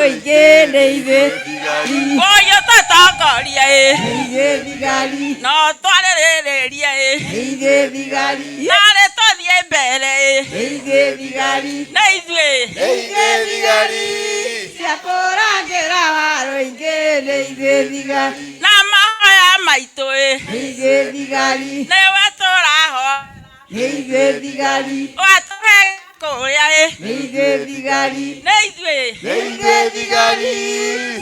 roinge neithe oyo tatongoria neithe thigari no twarĩrĩria neithe thigari narĩ tũthiĩ mbere neithe thigari na ithuĩ neithe thigari cia kũrangĩra roinge neithe thigari na mahoya maitũ neithe thigari nĩwe tũrahoya neithe thigari watũhe kũrĩa neithe thigari na ithuĩ neithe thigari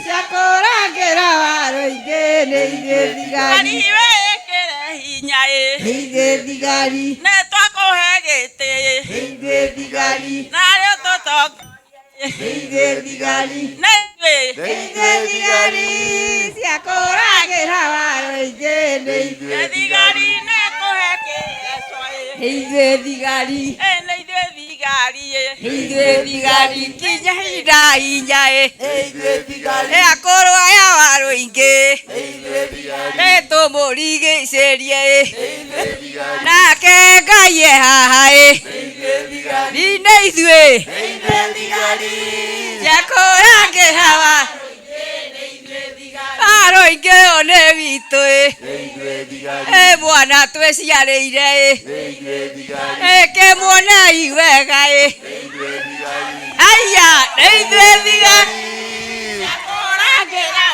cia kũrangĩra roinge neithe thigari wĩkĩre hinya neithe thigari nĩ twakũhe gĩtĩ neithe thigari narĩo tũtongoria neithe thigari na ithuĩ neithe thigari cia kũrangĩra roinge neithe thigari nĩ kũhe kĩeco neithe thigari nĩ ithuĩ thigari neithe thigari kinya hinda hinya neithe thigari akũrũaya wa rũingĩ neithe thigari nĩ tũmũrigicĩrie neithe thigari nake Ngai e haha neithe thigari nĩ ithuĩ neithe thigari cia kũrangĩra rũingĩ ũyũ nĩ witũ neithe thigari mwana twĩciarĩire neithe thigari kĩmuonei wega neithe thigari aya nĩ ithuĩ thigari kũrangĩra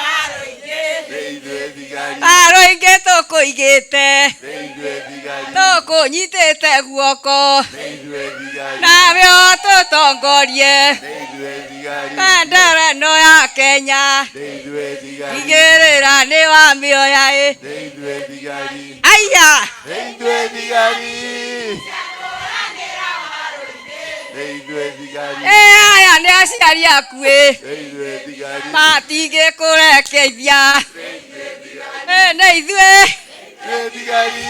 neithe thigari rũingĩ tũkũigĩte neithe thigari tũkũnyitĩte guoko neithe thigari nawe tũtongorie neithe thigari bendera ĩno ya Kenya neithe thigari igĩrĩra nĩ wa mĩoya neithe thigari aya neithe thigari neithe thigari aya nĩ aciari aku neithe thigari matingĩkũrekeithia nĩ ithuĩ neithe thigari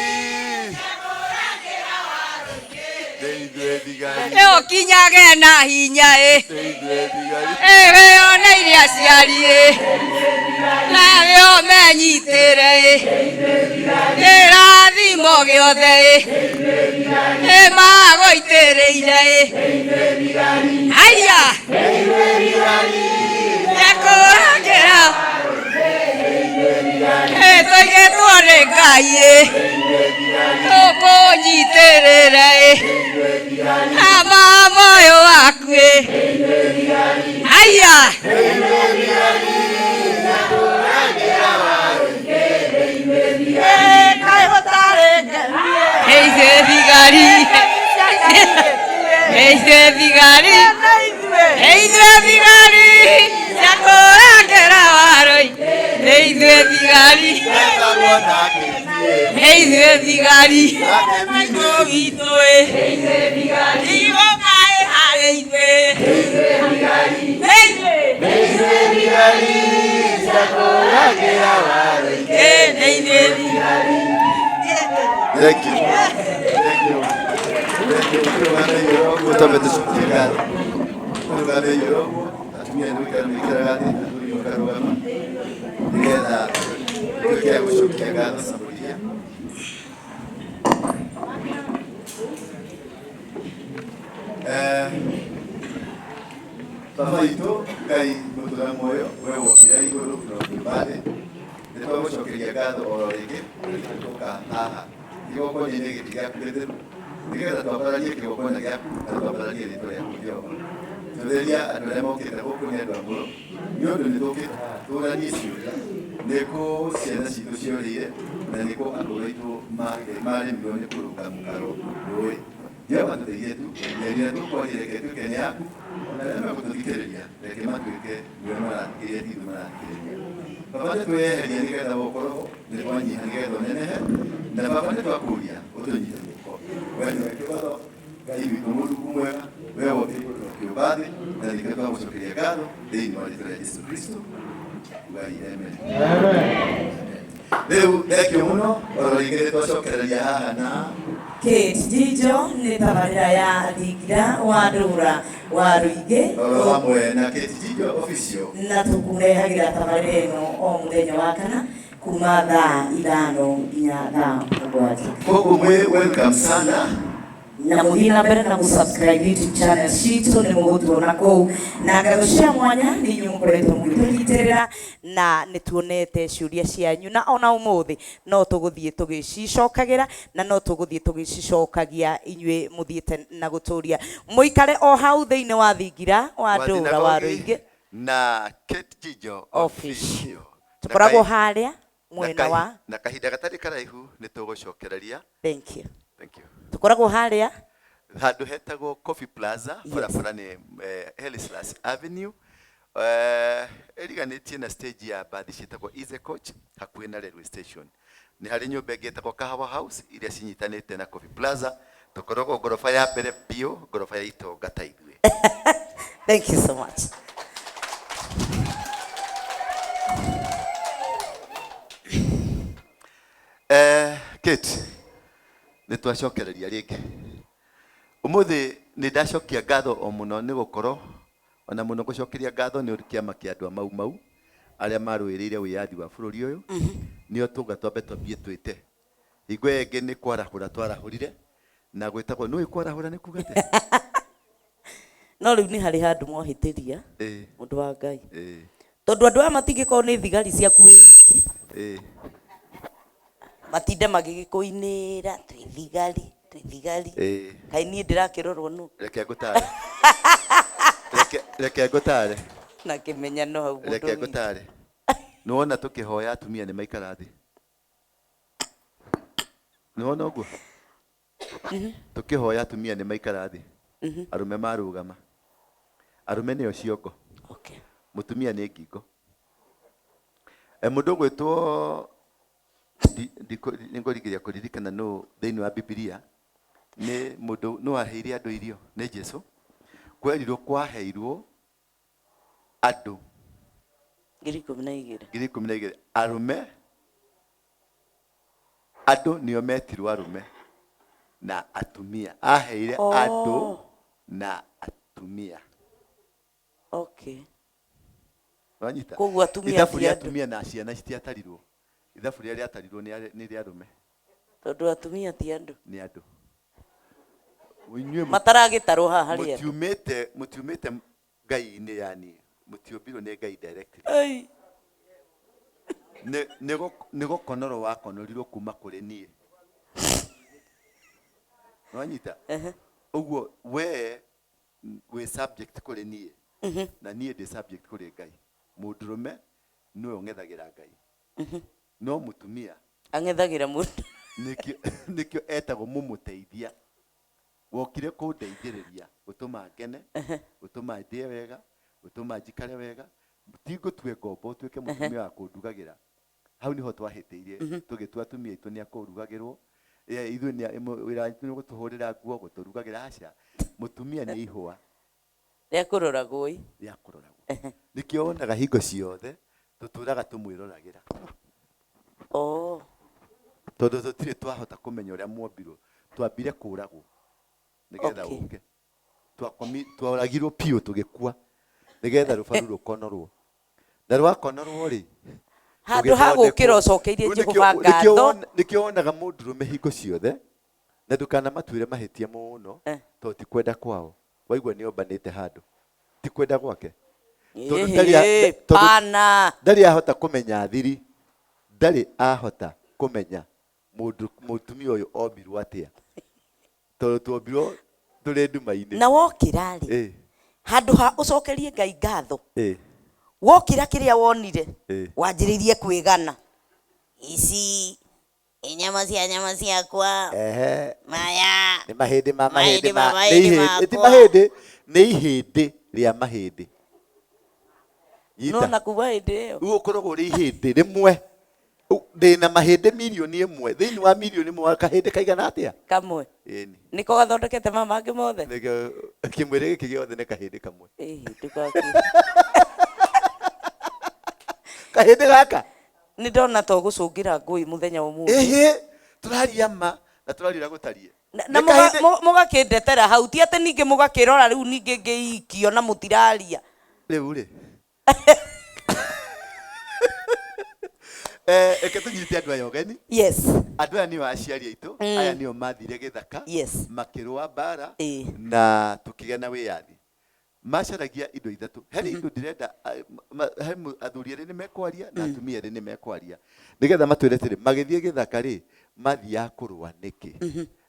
neithe thigari ũkinyage na hinya neithe thigari wĩoneire aciari nawe menyitĩre kĩrathimo gĩothe magũitĩrĩire aya ekũrangĩra tũigĩtwo nĩ Ngai tũkũnyitĩrĩre ama moyo waku aya neithe thigari neithe thigari neithe thigari cia kũrangĩra rũingĩ neithe thigari neithe thigari witũ igũkaĩ harĩ ithuĩ neithe thigari cia kũrangĩra roinge neithe thigari Thank you. Thank you. Thank you. Baba itu Ngai mutura moyo wewe ya iguru bade ndetwa gucokeria ngatho oro ringi tuka haha igoko nyine gitiga kuretheru nigetha twambararie kigokona giaku na twambararie ritwa rĩaku Jehova tutheria andũ arĩa mokĩte gũkũ nĩ andũ a mũro nĩ ũndũ nĩ tũkĩte tũranie ciũria nĩkũ ciana citũ ciorĩire na nĩkũ andũ aitũ marĩmirwo nĩ kũrũga mũkaro rũĩ Jehova tũteithie tu nyerire tũkwarire reke tuĩke nĩ yaku na arĩa megũtũthikĩrĩria reke matuĩke nĩo marathikĩrĩria ti ithuĩ marathikĩrĩria Baba nĩtweheria nĩgetha gũkorwo nĩ twanyiha nĩgetha ũnenehe na Baba nĩtwakũria ũtũnyite guoko wee nĩwe kĩwatho Ngai witũ Mũrungu mwega wee wotĩirwo kĩũmba thĩ na nĩkĩo twagũcokeria ngatho thĩinĩ wa rĩĩtwa rĩa Jesũ Kristo Ngai amen. Rĩu thengio mũno oro rĩngĩ nĩtwacokereria haha na Kate Jijo nĩ tabarĩra ya Thingira wa Ndura wa Rũingĩ oro hamwe na Kate Jijo official na tũkũrehagĩra tabarĩra ĩno o mũthenya wa kana kuma thaa 5 nginya thaa 7. Koko mwe welcome sana na muthii na mbere na subscribe YouTube channel citũ nĩ mũgũtuona kũu na ngatho cia mwanya nĩ inyuĩ mũkoretwo mũgĩtũnyitĩrĩra na nĩ tuonete ciũria cianyu na ona ũmũthĩ no tũgũthiĩ tũgĩcicokagĩra na no tũgũthiĩ tũgĩcicokagia inyuĩ mũthiĩte na gũtũria mũikare o hau thĩinĩ wa Thingira wa Ndura wa Rũingĩ na Kate Jijo official tũkoragwo harĩa mwena wa na kahinda gatarĩ karaihu nĩ tũgũcokereria. Thank you. tukoragwo haria handu hetagwo Coffee Plaza barabara ni Helislas Avenue eriganitie na stage ya bathi citagwo Easy Coach hakuhĩ na railway station. Ni hari nyumba ĩgĩtagwo Kahawa House iria cinyitanĩte na Coffee Plaza. Tukoragwo ngorofa ya mbere bio, ngorofa ya itonga ta ithuĩ. Thank you so much. Kate, nĩ twacokereria rĩngĩ. Ũmũthĩ nĩ ndacokia ngatho o mũno nĩ gũkorwo ona mũno gũcokeria ngatho nĩ kĩama kĩa andũ mau arĩa marũĩrĩire wĩyathi wa bũrũri ũyũ nĩo tũgatwambe twambie twĩte. Hingo ĩngĩ nĩ kwarahũra twarahũrire na gwĩtagwo nĩ kwarahũra nĩ kuga atĩ. No rĩu nĩ harĩ handũ mohĩtĩria mũndũ wa Ngai. Tondũ andũ aya matingĩkorwo nĩ thigari ciaku wiki. Matinde magĩgĩkũinĩra twĩ thigari. Kaĩ niĩ ndĩrakĩrorwo nũ. Reke ngũtare. Na kĩmenya no hau mũndũ. Reke ngũtare. Nĩwona tũkĩhoya atumia nĩ maikara thĩ. Nĩwona ũguo? Tũkĩhoya atumia nĩ maikara thĩ. Arume marũgama. Arume nĩo ciongo. Okay. Mutumia nĩ ngingo. Mũndũ gwĩtwo nĩngũrigĩria kũririkana no thĩinĩ wa Biblia nĩ mũndũ no aheire andũ irio nĩ Jesũ. Kwerirwo kwaheirwo andũ 12,000 arume. Andũ nĩo metirwo arume na atumia. Aheire andũ na atumia. Okay. Wanyita. Koguo atumia ithabu rĩa atumia na ciana citiatarirwo. Ithabu rĩa rĩatarirwo nĩ rĩa arume. Tondũ atumia ti andũ. Nĩ andũ. Mataragĩtarwo haha rĩa. Mutiumĩte Ngai-inĩ yani. Mutiũmbirwo nĩ Ngai directly. Nĩ gũkonorwo wakonorirwo kuma kũrĩ niĩ. Wanyita. Ũguo we subject kũrĩ niĩ. Na niĩ ndĩ subject kũrĩ Ngai. Mũndũrũme nĩwe ũng'ethagĩra Ngai. No mutumia ang'ethagĩra mũndũ. Nĩkĩo etagwo mũmũteithia. Wokire kũndeithĩrĩria gũtũma ngene, gũtũma ndĩe wega, gũtũma njikare wega. Tigũtue ngombo tuĩke mũtumia wa kũndugagĩra. Hau niho twahĩtĩirie tũgĩtua atumia aitũ nĩ akũrugagĩrwo. Ithuĩ nĩ gũtũhũrĩra nguo gũtũrugagĩra aca. Mũtumia nĩ ihũa. Rĩa kũroragwo ĩ. Rĩa kũroragwo. Nĩkĩo wonaga hingo ciothe tũtũraga tũmwĩroragĩra. Tondũ tũtirĩ twahota kũmenya ũrĩa mwombirwo. Twambire kũragwo nĩgetha ũke. Twaragirwo piũ tũgĩkua nĩgetha rũbaru rũkonorwo. Na rwakonorwo rĩ. Handũ ha gũkĩra ũcokeirie Jehova ngatho. Nĩkĩo wonaga mũndũrũme hingo ciothe na ndũkanamatuĩre mahĩtia mũno tondũ ti kwenda kwao. Waigua nĩ ombanĩte handũ. Ti kwenda gwake. Ndarĩ ahota kũmenya thiri. Ndarĩ ahota kũmenya mũtumia ũyũ ombirwo atĩa. Tondũ tuombirwo tũrĩ nduma-inĩ. Na wokĩra rĩ. Handũ ha ũcokerie Ngai ngatho. Wokĩra kĩrĩa wonire. Wanjĩrĩirie kwĩgana. Ici nyama ciakwa. Maya. Nĩ mahĩndĩ ma mahĩndĩ ma. Ti mahĩndĩ. Nĩ ihĩndĩ rĩa mahĩndĩ. No na kuva hĩndĩ ĩyo. Ũkoragwo ũrĩ ihĩndĩ rĩmwe. Ndĩna mahĩndĩ milioni ĩmwe. Thĩinĩ wa milioni ĩmwe kahĩndĩ kaigana atĩa? Kamwe. Nĩko gathondekete mangĩ mothe. Kĩmwĩrĩ gĩkĩ gĩothe nĩ kahĩndĩ kamwe. Kahĩndĩ gaka. Nĩ ndona to gũcũngĩra ngũĩ mũthenya ũmũthĩ. Tũraria ma na tũraria gũtarie. Na mũgakĩndetera hau ti atĩ ningĩ mũgakĩrora rĩu ningĩ ngĩikio na mũtiraria. Rĩu rĩ. eke tunyite andu aya ogeni. Yes. Andu aya nio aciari aitu, aya nio mathire githaka, makirua bara na tukigena wiyathi. Macaragia indo ithatu. Heri indo ndirenda he athuri eri ni mekwaria na atumia eri ni mekwaria. Nigetha matwire tiri magithie githaka ri mathia kurua niki.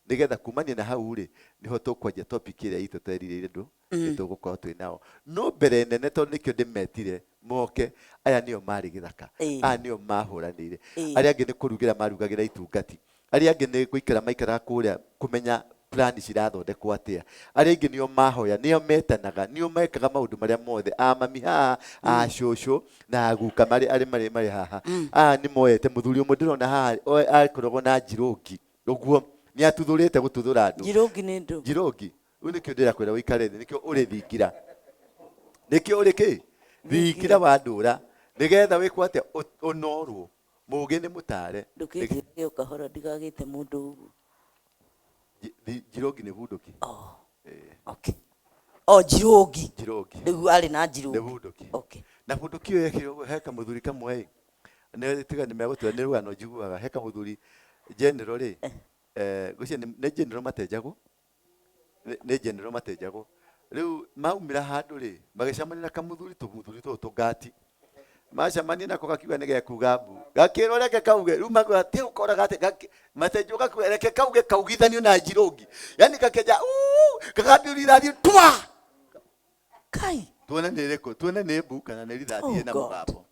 Nigetha kumania na hau ri niho tukwanjia topic iria itu tweririre ndu nitugukorwo twi nao. No mbere nene tondu nikio ndimetire moke aya nio mari githaka. Aya nio mahuranire. Aria angi ni kurugira marugagira itungati. Aria angi ni guikara maikara kuria kumenya plan cirathondekwo atia. Aria ingi nio mahoya, nio metanaga, nio mekaga maundu maria mothe. Mami haha, cũcũ na guka mari haha. Ni moete muthuri umwe ndirona haha akoragwo na njirũngi. Uguo ni atuthurite gututhura andu. Njirũngi ni ndu. Njirũngi. Uyu nikio ndira kwira uikare thi, nikio uri Thingira. Nikio uri ki? Thingira wa Ndura. Nigetha wikwo atia unorwo. Mugi ni mutare. Ndukigire ukahora ndigagite mundu ugu. Njirũngi ni bunduki. Okay. Njirũngi. Njirũngi. Riu ari na njirũngi. Ni bunduki. Okay. Na bunduki uyu yekirwo heka muthuri kamwe. Ne tiga ni megutua ni rugano njiguaga heka muthuri general ri. Gucia ni general Matejago. Ni general Matejago. Riu maumira handu ri magicamania na kamuthuri tumuthuri tungati. Macamania nako gakiuga ni gekuga mbu. Gakirwo reke kauge riu magwa ti ukora gate Matejo gakuga reke kauge kaugithanio na njirũngi. Yani gakeja gakambirira thi twa. Kai. Tuona ni reko, tuona ni mbu kana ni rithathie na mugambo.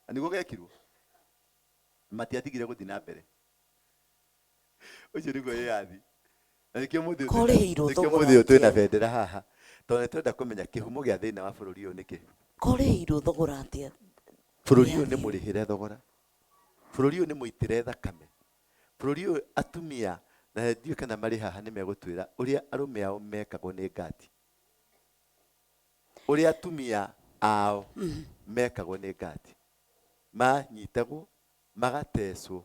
Aniguo gekirwo. Matiatigire guthi na mbere. Ucio niguo yathi. Na nikio muthi uyu twina bendera haha. Tondu twenda kumenya kihumo gia thina wa bururi uyu niki. Koreirwo thogora atia. Bururi uyu ni murihire thogora. Bururi uyu ni muitire thakame. Bururi uyu atumia na ndiyo kana mari haha ni megutwira uria arume ao mekagwo ni ngati. Uria atumia ao mekagwo ni ngati. Manyitagwo magatecwo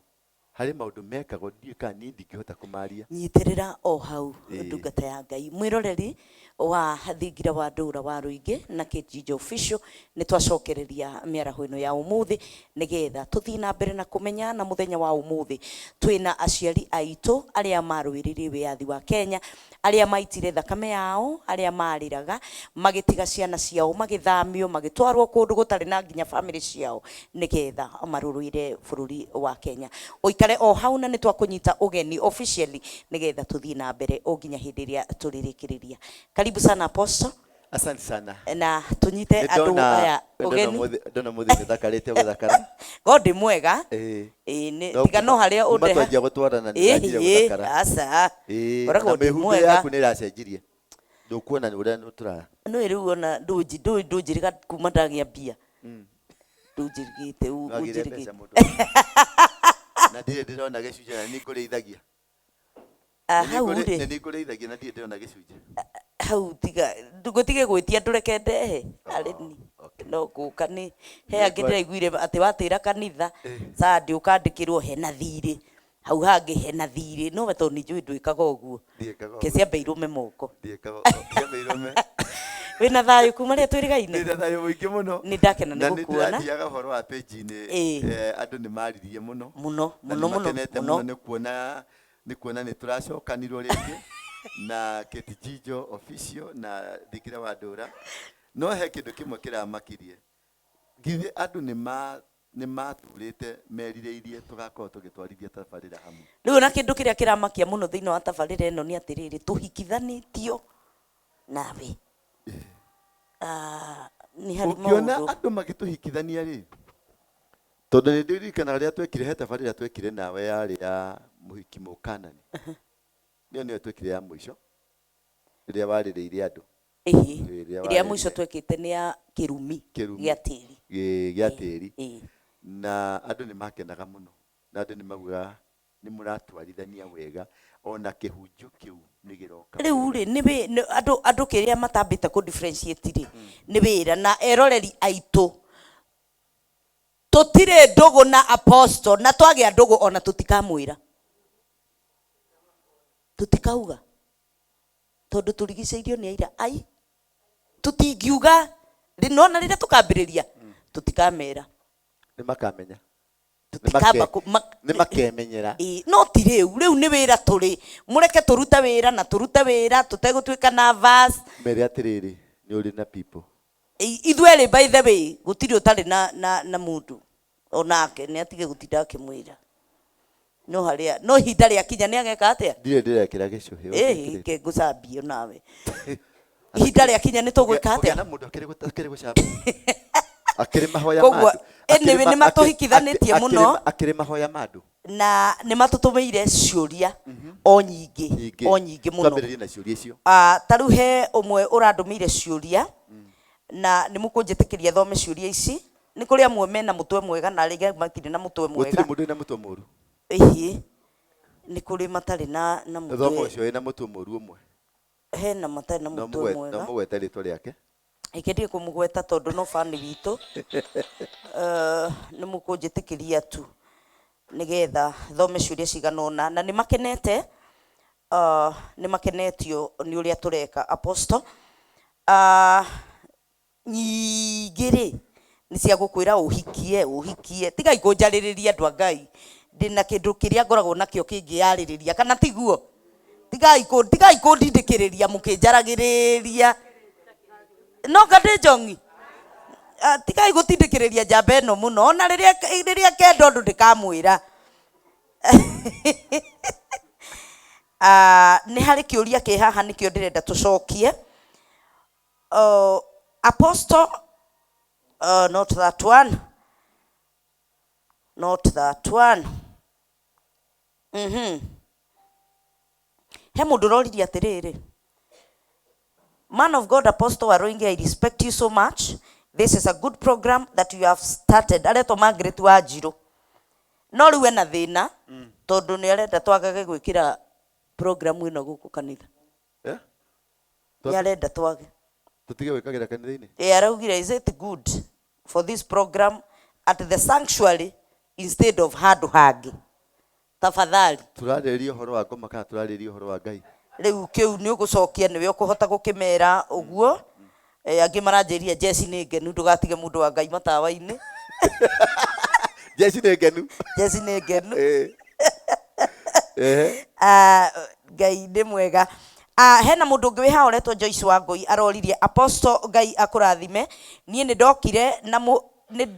hari maundu mekagwo ndiyo kana ni ndingihota kumaria. Nyitirira o hau ndungata ya Ngai mwiroreri wa Thingira wa Ndura wa Ruingi na Kijiji official ni twacokereria miaraho ino ya umuthi nigetha tuthii na mbere na kumenya na muthenya wa umuthi twina aciari aitu aria marwiririe wiathi wa Kenya aria maitire thakame yao aria mariraga magitiga ciana ciao magithamio magitwarwo kundu gutari na nginya family ciao nigetha maruruire bururi wa Kenya oikare o hau na ni twakunyita ugeni officially nigetha tuthii na mbere o nginya hindi iria turirikiriria. Karibu sana Apostle. Asante sana. Na tunyite andu aya ugeni. Ndona muthi nithakarite guthakara. God mwega. Ni tiga no haria unde. Matwanjia gutwarana ni njira guthakara. Asa. Orago ndi mwega. Yaku ni racenjirie. Ndukuona uria nutura. No iri uona ndujiriga kuma ndagia bia. Ndujirigite ujirigite. Na ndire ndirona gicunje na ni ngureithagia. Hau ndi. Ni ngureithagia na ndire ndirona gicunje. Hau tiga ngutige gwitia ndureke ndehe areni no guka ni he angi ndiraiguire ati watira kanitha sadi ukandikirwo hena thiri hau hangi hena thiri no weto ni njui ndwikaga uguo kecia mbeirume moko ndiekaga cia mbeirume wina thayu kuma ria twirigaine ni thayu muingi muno ni ndakena ni gukuona na ndiaga horo wa page ni andu ni maririe muno muno ni kuona ni turacokanirwo ringi na Ketijijo official na Thingira wa Ndura no he kindu kimwe kiramakirie ngithi andu ni maturite merireirie tugakorwo tugitwarithia tabarira hamwe riu na kindu kiria kiramakia muno thiini wa tabarira eno ni atiriri tuhikithanitio nawe ni hari maundu ukiona andu magituhikithania ri tondu ni ndirikana ria twekire he tabarira twekire nawe yari ya muhiki mukanani niyo twekire ya mwisho iria waririire andu iria mwisho twekite ni ya kirumi gia tiri na andu ni makenaga muno na andu ni maguga ni muratwarithania wega ona kihunjo kiu ni giroka riu ri ni andu kiria matambite ku differentiate ri ni wira na eroreri aitu tutire ndugu na Apostle na twagia ndugu ona tutikamwira tutikauga tondu turigiceirio ni aira ai tutingiuga rinona rire tukambiriria tutikamera ni makamenya tutikamba nĩ makemenyera no ti rĩu nĩ wĩra tũrĩ mũreke tũrute wĩra na tũrute wĩra tũtegũtuĩka nervous mere atĩrĩrĩ nĩ ũrĩ na people ithuĩ erĩ by the way gũtirĩ ũtarĩ na mũndũ onake nĩ atige gũtinda akĩmwĩra no ihinda rĩakinya nĩ ageka atĩa ndirĩ ndĩrekĩra gĩcũhĩ ke ngũcambio nawe ihinda rĩakinya nĩ tũgwĩka atĩa na mũndũ akĩrĩ gũcambia akĩrĩ mahoya koguo nĩ matũhikithanĩtie mũno akĩrĩ mahoya mandũ na nĩ matũtũmĩire ciũria o nyingĩ mũno twambĩrĩrie na ciũria icio ta rĩu he ũmwe ũrandũmĩire ciũria na nĩ mũkũnjĩtĩkĩria thome ciũria ici nĩ kũrĩ amwe mena mũtwe mwega na arĩa matirĩ na mũtwe mwega gũtirĩ mũndũ na mũtwe mũru ĩhĩ nĩ kũrĩ matarĩ na mũtwe thome ũcio wĩna mũtwe mũru ũmwe hena matarĩ na mũtwe mwega no mũgwete rĩtwa rĩake ikĩndie kũmũgweta tondũ no bani witũ nĩ mũkũnjĩtĩkĩria tu nĩgetha thome ciũria cigana ũna na nĩ makenetio nĩ ũrĩa tũreka apostle nyingĩ-rĩ nĩ cia gũkwĩra ũhikie tigai kũnjarĩrĩria andũ a Ngai ndĩna kĩndũ kĩrĩa ngoragwo nakĩo kĩngĩyarĩrĩria kana tiguo tigai kũndindĩkĩrĩria mũkĩnjaragĩrĩria no Gade Njongi tigai gũtindĩkĩrĩria njamba ĩno mũno ona rĩrĩa kenda ũndũ ndĩkamwĩra nĩ harĩ kĩũria kĩ haha nĩkĩo ndĩrenda tũcokie apostle not that one he mũndũ ũroririe atĩrĩrĩ man of God Apostle Waroinge, I respect you so much. This is a good program that you have started. Aretwo Margaret Wanjiru. No rĩu ena thĩna tondũ nĩ arenda twagage gwĩkĩra program ĩno gũkũ kanitha. Nĩ arenda twage. Tũtige gwĩkagĩra kanitha-inĩ. Araugire is it good for this program at the sanctuary instead of handũ hangĩ. Tafadhali. Turarĩrĩria ũhoro wa ngoma kana turarĩrĩria ũhoro wa Ngai. Rĩu kĩu nĩ ũgũcokia nĩwe ũkũhota gũkĩmera ũguo angĩ maranjĩria Jesse nĩ ngenu ndũgatige mũndũ wa Ngai matawa-inĩ Jesse nĩ ngenu Ngai nĩ mwega hena mũndũ ũngĩ wĩ haha ũretwo Joyce Wangũi aroririe Apostle Ngai akũrathime niĩ nĩ ndokire na nĩ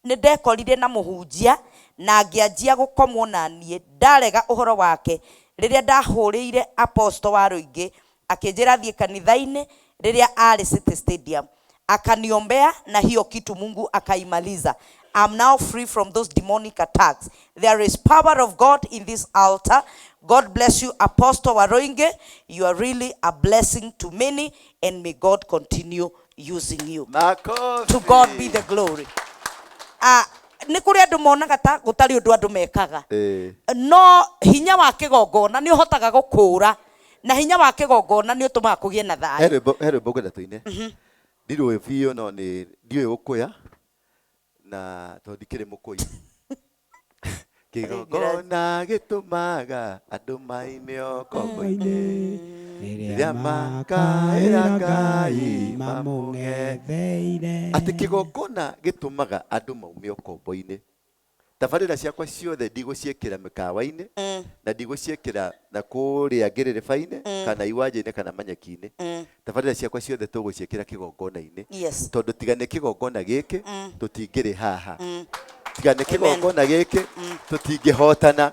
ndekorire na mũhunjia na ngĩanjia gũkomwo na niĩ ndarega ũhoro wake rĩrĩa ndahũrĩire Apostle Waroinge akĩnjĩra thiĩ kanitha-inĩ rĩrĩa arĩ City Stadium akaniombea na hiyo kitu Mungu akaimaliza. I'm now free from those demonic attacks. There is power of God in this altar. God bless you Apostle Waroinge. You are really a blessing to many and may God continue using you. To God be the glory. Nĩ kũrĩ andũ monaga ta gũtarĩ ũndũ andũ mekaga no hinya wa kĩgongona nĩ ũhotaga gũkũra na hinya wa kĩgongona nĩ ũtũmaga kũgĩe na thayũ herebo ngwenda tũine ndirũĩ biũ no nĩ ndiũĩ gũkũya na tondũ ndikĩrĩ mũkũi kĩgongona gĩtũmaga andũ maime ũkombo-inĩ rĩrĩa makaĩra Ngai mamũng'etheire atĩ kĩgongona gĩtũmaga andũ maume ũkombo-inĩ tabarĩra ciakwa ciothe ndigũciĩkĩra mĩkawa-inĩ na ndigũciĩkĩra na kũrĩa ngĩrĩrĩba-inĩ kana iwanja-inĩ kana manyeki-inĩ tabarĩra ciakwa ciothe tũgũciĩkĩra kĩgongona-inĩ tondũ tiga nĩ kĩgongona gĩkĩ tũtingĩrĩ haha tiga nĩ kĩgongona gĩkĩ tũtingĩhotana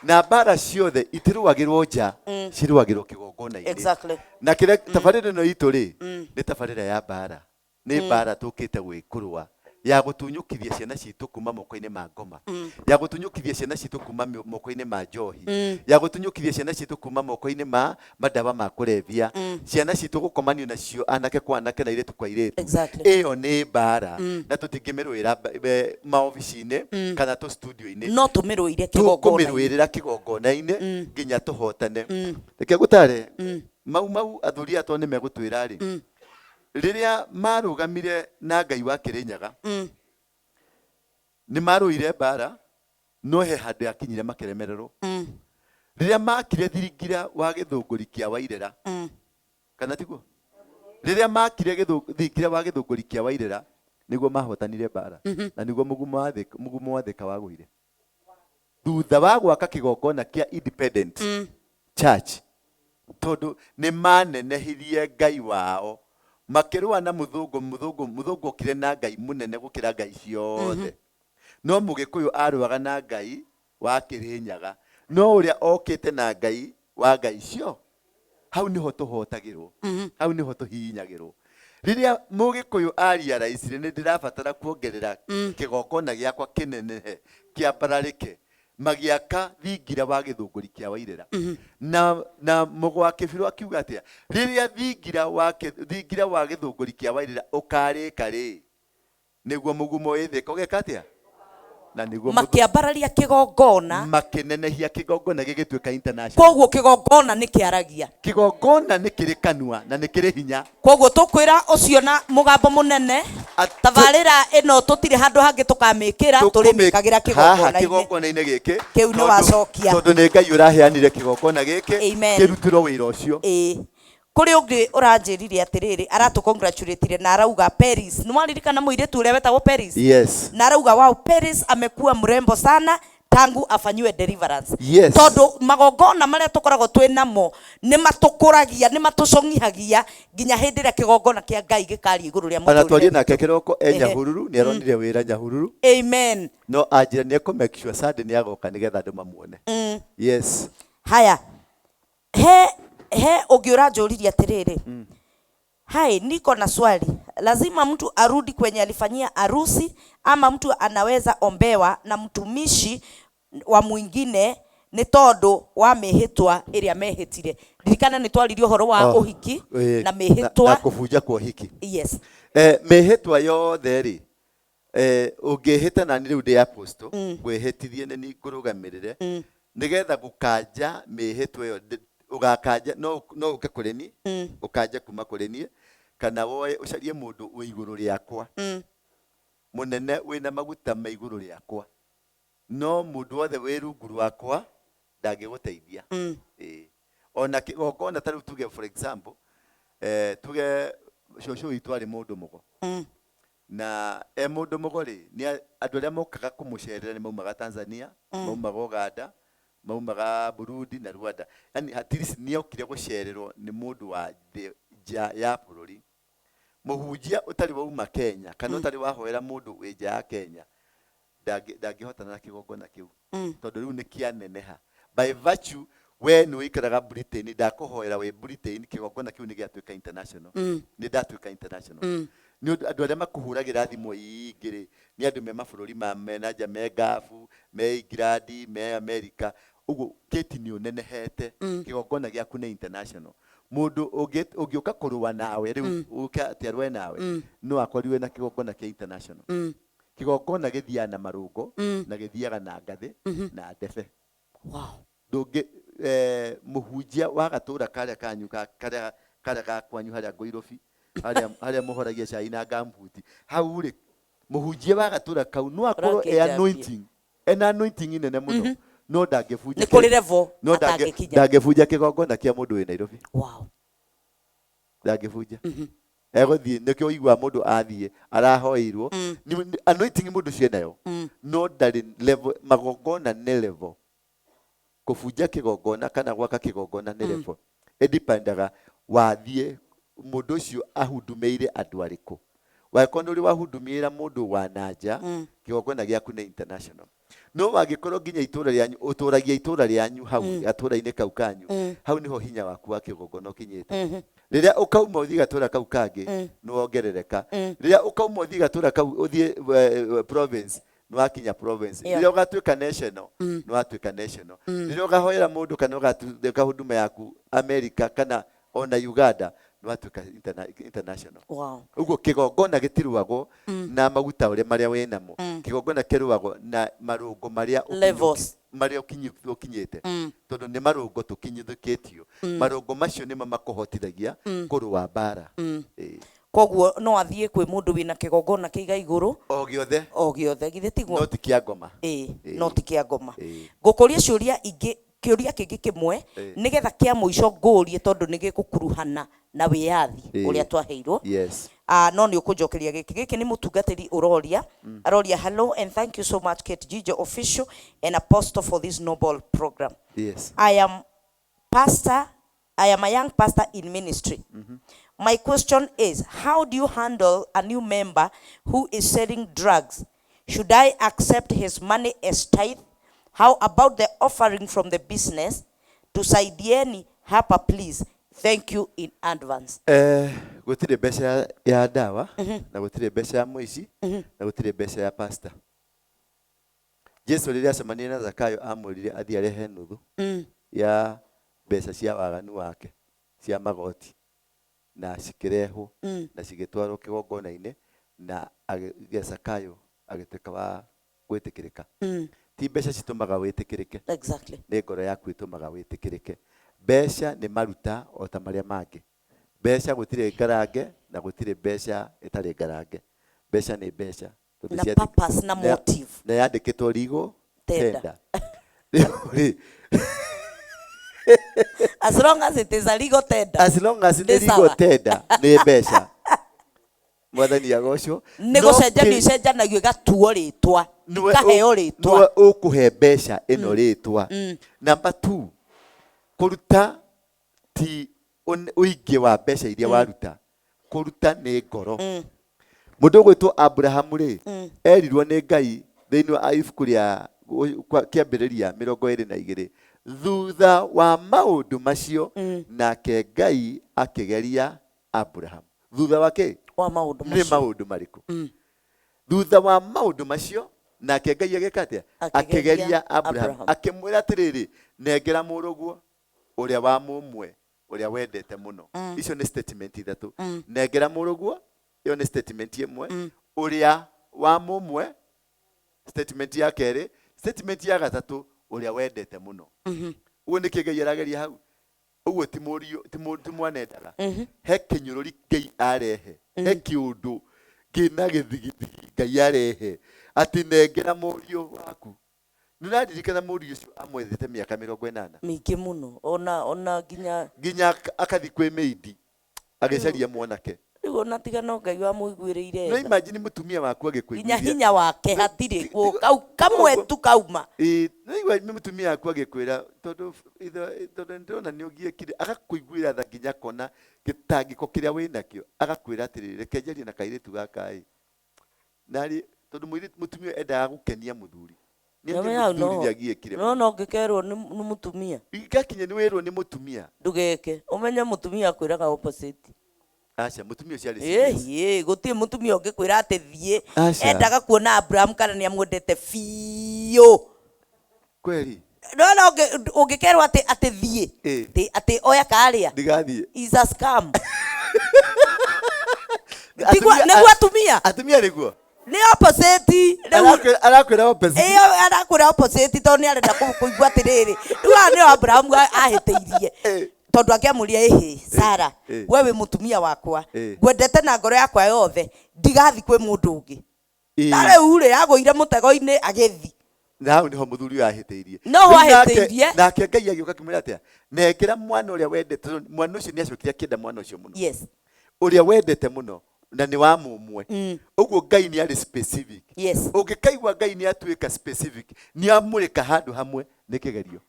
na mbara ciothe itirũagĩrwo nja cirũagĩrwo kĩgongona-inĩ na kĩrĩa tabarĩra ĩno itũ-rĩ nĩ tabarĩra ya mbara nĩ mbara tũkĩte gwĩkũrũa ya gũtunyũkithia ciana citũ kuma moko-inĩ ma ngoma ya gũtunyũkithia ciana citũ kuma moko-inĩ ma njohi ya gũtunyũkithia ciana citũ kuma moko-inĩ ma mandawa ma kũrebia ciana citũ gũkomanio nacio anake kwa anake na airĩtu kwa airĩtu ĩyo nĩ mbara na tũtingĩmĩrũĩra maobici-inĩ kana tũ studio-inĩ no tũmĩrũĩre kĩgongona-inĩ nginya tũhotane reke gũtare mau athuri atwa nĩ megũtwĩra-rĩ rĩrĩa marũgamire na Ngai wa Kĩrĩnyaga nĩ marũire mbara no he handũ yakinyire makĩremererwo rĩrĩa makire Thingira wa Gĩthũngũri kĩa Wairera kana tiguo rĩrĩa makire Thingira wa Gĩthũngũri kĩa Wairera niguo mahotanire bara na niguo mugumo wa thika wagwire thutha wa gwaka kigongona kia independent church tondu ni manenehirie Ngai wao makirua na muthungu kire na Ngai munene gukira Ngai ciothe no Mugikuyu aruaga na Ngai wa Kirinyaga no uria okite na Ngai wa Ngai cio hau niho tuhotagirwo hau niho tuhinyagirwo riria Mugikuyu realize ni ndirabatara kuongerera kigongona giakwa kinenehe kia bararike magiaka Thingira wa Githunguri kia Wairira na mugwa Kibiro akiuga atia riria Thingira wa Githunguri kia Wairira ukarika ri niguo mugumo ithika ugeka atia na niguo makiambararia kigongona makinenehia kigongona gigituika international koguo kigongona ni kiaragia kigongona ni kiri kanua na ni kiri hinya koguo tukwira ucio na mugambo munene tabarira ino tutire handu hangi tukamikira turimikagira kigongona-ini giki kiu ni wacokia tondu ni Ngai uraheanire kigongona giki kirutiro wira ucio kuri ungi uranjirire atiriri aratu congratulate na arauga Paris ni mwaririkana muiretu uria wetagwo Paris yes na arauga wow Paris amekuwa mrembo sana tangu afanywe deliverance yes tondu magongona maria tukoragwo twinamo ni matukuragia ni matucongihagia nginya hindi ria kigongona kia Ngai gikari iguru ria mutu anatwaria nake kiroko Nyahururu ni aronire wira Nyahururu amen no ajira ni ko make sure Sunday ni agoka nigetha andu mamuone yes haya he ugiura njuriria atiriri hai niko na swali lazima mtu arudi kwenye alifanyia harusi ama mtu anaweza ombewa na mtumishi wa mwingine ni tondu wa mehitwa iria mehitire dirikana ni twaririo horo wa uhiki na mehitwa na kufuja kwa uhiki yes mehitwa yothe ri ungihita na ni riu ndi apostle gwihitithie ni ngurugamirire nigetha gukanja mehitwa yo ugakanja no uke kureni ukanja kuma kureni kana woe ucarie mundu wi iguru riakwa munene wina maguta ma iguru riakwa no mundu wothe wi rungu rwakwa ndangiguteithia ona kigongona taru tuge for example tuge shosho itwari mundu mugo na mundu mugo ri ni andu aria mokaga kumucerera ni maumaga Tanzania maumaga Uganda maumaga Burundi na Rwanda yani at least ni okire gucererwo ni mundu wa ja ya bururi muhunjia utari wauma Kenya kana utari wahoera mundu wi ja ya Kenya ndangihotana na kigongona kiu tondu riu ni kianeneha by virtue when we ikaraga Britain ndakuhoera we Britain kigongona kiu ni giatuika international ni ndatuika international ni andu aria makuhuragira thimo ingiri ni andu me mabururi ma menaja me gafu me England me America ugu keti ni unenehete kigongona giaku ni international mundu ugiuka kurua nawe riu uka atiarwe nawe no akoriwe na kigongona kia international kigongona githiana marungo na githiaga na ngathi na ndebe wow ndungi muhunjia wa gatura karia kanyu karia gakwanyu haria Ngoirobi haria muhoragia cai na gambuti hau ri muhunjia wa gatura kau no akorwo anointing nene muno no ndangĩbuja nĩ kũrĩ level atangĩkinya ndangĩbuja kĩgongona kĩa mũndũ wĩ Nairobi wow ndangĩbuja egũthiĩ nĩkĩo igua mũndũ athiĩ arahoirwo anointing mũndũ cienayo no ndarĩ level magongona nĩ level kũbuja kĩgongona kana gwaka kĩgongona nĩ level ĩdipendaga wathiĩ mũndũ ũcio ahundumeire andũ arĩkũ wakorwo nĩ wahundumĩra mũndũ wa nanja kĩgongona gĩaku nĩ international no wagĩkorwo nginya itũra rĩanyu ũtũragia itũra rĩanyu hau gatũra-inĩ kau kanyu hau niho hinya waku wa kĩgongona ũkinyĩte rĩrĩa ũkauma ũthiĩ gatũra kau kangĩ nĩwongerereka rĩrĩa ũkauma ũthiĩ gatũra kau ũthiĩ province nĩwakinya province rĩrĩa ũgatuĩka national nĩwatuĩka national rĩrĩa ũkahoera mũndũ kana ũgatuĩka huduma yaku America kana ona Uganda watuka international wow ugo kigongona gitiruagwo na maguta ure maria wenamo kigongona kiruagwo na marungo maria levels maria ukinyite tondu ni marungo tukinyithukitio marungo macio ni makuhotithagia kurua bara koguo no athie kwi mundu wina kigongona kiiga iguru o giothe githe tiguo no tikia ngoma no tikia ngoma ngukuria ciuria ingi kiuria kingi kimwe nigetha kia muico ngurie tondu nige gukuruhana na wiyathi uria twaheirwo. Yes. No ni ukunjokeria giki ni mutungatiri uroria aroria. Hello and thank you so much Kate Jijo official and apostle for this noble program. Yes. I am a young pastor in ministry. My question is, how do you handle a new member who is selling drugs? Should I accept his money as tithe? How about the offering from the business? Tusaidieni hapa please. Thank you in advance. Gutire besha ya dawa na gutire besha ya muici na gutire besha ya pastor. Jesu riria acemania na Zakayo amwirire athie arehe nuthu ya besha cia waganu wake cia magoti na cikirehwo na cigitwarwo kigongona-ini na Zakayo agituika wa gwitikirika. Ti besha citumaga witikirike. Exactly. Ni ngoro yaku itumaga witikirike. Besha ni maruta o ta maria mangi. Besha gutire ngarange na gutire besha itari ngarange. Besha ni besha. Na purpose na motive. Na yandikitwo rigo tenda. As long as it is a legal tender. As long as it is legal tender, ni besha. Mwathani agocwo. Ni gucenjanio icenjanagio igatuo ritwa. Ikaheo ritwa. Niwe ukuhe besha ino ritwa. Number 2. Kuruta ti uingi wa besha iria waruta. Kuruta ni ngoro. Mundu gwitwo Abraham ri erirwo ni Ngai thiini wa ibuku ria kiambiriria 22 thutha wa maundu macio nake Ngai akigeria Abraham. Thutha wake wa maundu macio ni maundu mariku? Thutha wa maundu macio nake Ngai agikatia akigeria Abraham akimwira atiriri nengera muruguo uria wa mumwe uria wendete muno. Icio ni statement ithatu. Nengera muruguo, iyo ni statement imwe. Uria wa mumwe, statement ya keri. Statement ya gatatu, uria wendete muno. Uguo ni Ngai arageria hau. Uguo ti murio ti mwanendaga. He kinyururi Ngai arehe. He kiundu kina githigithigi Ngai arehe. Ati nengera murio waku. Nuradirikana murio ucio amwethete miaka 80. Mingi muno. Ona ginya akathi kwi meidi agicaria mwanake. Rigo natiga no Ngai wa muiguiriire. No imagine mutumia waku agikuiguria. Hinya wake hatiri ku kamwe tu kauma. No imagine mutumia waku agikwira tondu ndona ni ugie kire agakuiguira tha ginya kona gitangiko kiria winakio agakwira atiriri reke njarie na kairitu gakai. Nari tondu mutumia endaga gukenia muthuri. No ngikerwo ni mutumia. Igakinye ni wirwo ni mutumia. Ndugeke. Umenye mutumia akwiraga opposite. Acha mutumia ucio ari. Gutie mutumia ungikwira ati thie. Endaga kuona Abraham kana ni amwendete fiyo. Kweli. No ungikerwo ati thie. Ati oya karia. Ndigathie. Is a scam. Niguo atumia. Atumia niguo. Ni opposite. Arakwira opposite. Arakwira opposite to ni arenda kuigua atiriri. Riu ni Abraham ahiteirie. Tondu akiamuria Sara, wewe mutumia wakwa, gwendete na ngoro yakwa yothe, ndigathi kwi mundu ungi. Nare ure yagoire mutego-ini agithi. Nao niho muthuri ahiteirie. No ahiteirie. Nake Ngai agioka kimwira atia, nekera mwana uria wendete, mwana ucio ni acokire akienda mwana ucio muno. Yes. Uria wendete muno na ni wa mumwe. Uguo Ngai ni ari specific. Yes. Ungikaigua Ngai ni atuika specific, ni amurika handu hamwe ni kigerio.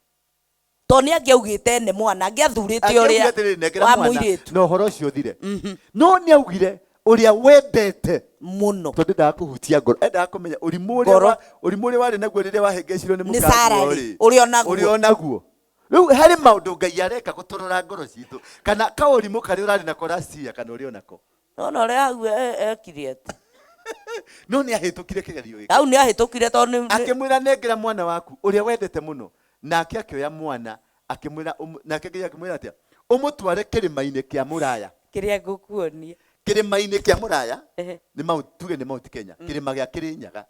Toni angiaugite ne mwana angiathurite uria wa muiritu. No horo cio thire. No ni augire uria wendete muno. Tondu ndakuhutia ngoro. Enda kumenya urimu uria wari naguo riria wahengecirwo ni mukaru uri onaguo. Riu hari maundu Ngai areka guturura ngoro citu. Kana ka urimu kari urari nako racia kana uri onako. No ria hau ekire ati. No ni ahitukire kigerio giki. Au ni ahitukire tondu akimwira nengera mwana waku uria wendete muno. Nake akioya mwana akimwira nake Ngai akimwira atia umutware kirima-ini kia Muraya. Kiria ngukuonia kirima-ini kia Muraya ni tuge ni Mount Kenya. Kirima gia Kirinyaga.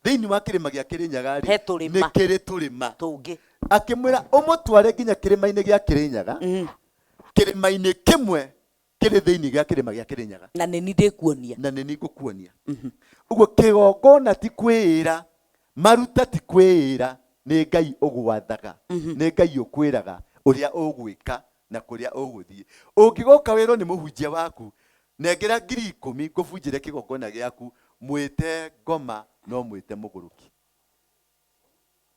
Thiini wa kirima gia Kirinyaga ni kiri turima tungi. Akimwira umutware ginya kirima-ini gia Kirinyaga. Kirima-ini kimwe kiri thiini gia kirima gia Kirinyaga. Na ni ndikuonia. Na ni ngukuonia. Uguo kigongona ti kwira, maruta ti kwira. nĩ Ngai ũgwathaga nĩ Ngai ũkwĩraga ũrĩa ũgwĩka na kũrĩa ũgũthiĩ. Ũngĩgoka wĩrwo nĩ mũhunjia waku nengera 10,000 ngũbunjĩre kĩgongona gĩaku, mwĩte ngoma no mwĩte mũgũrũki.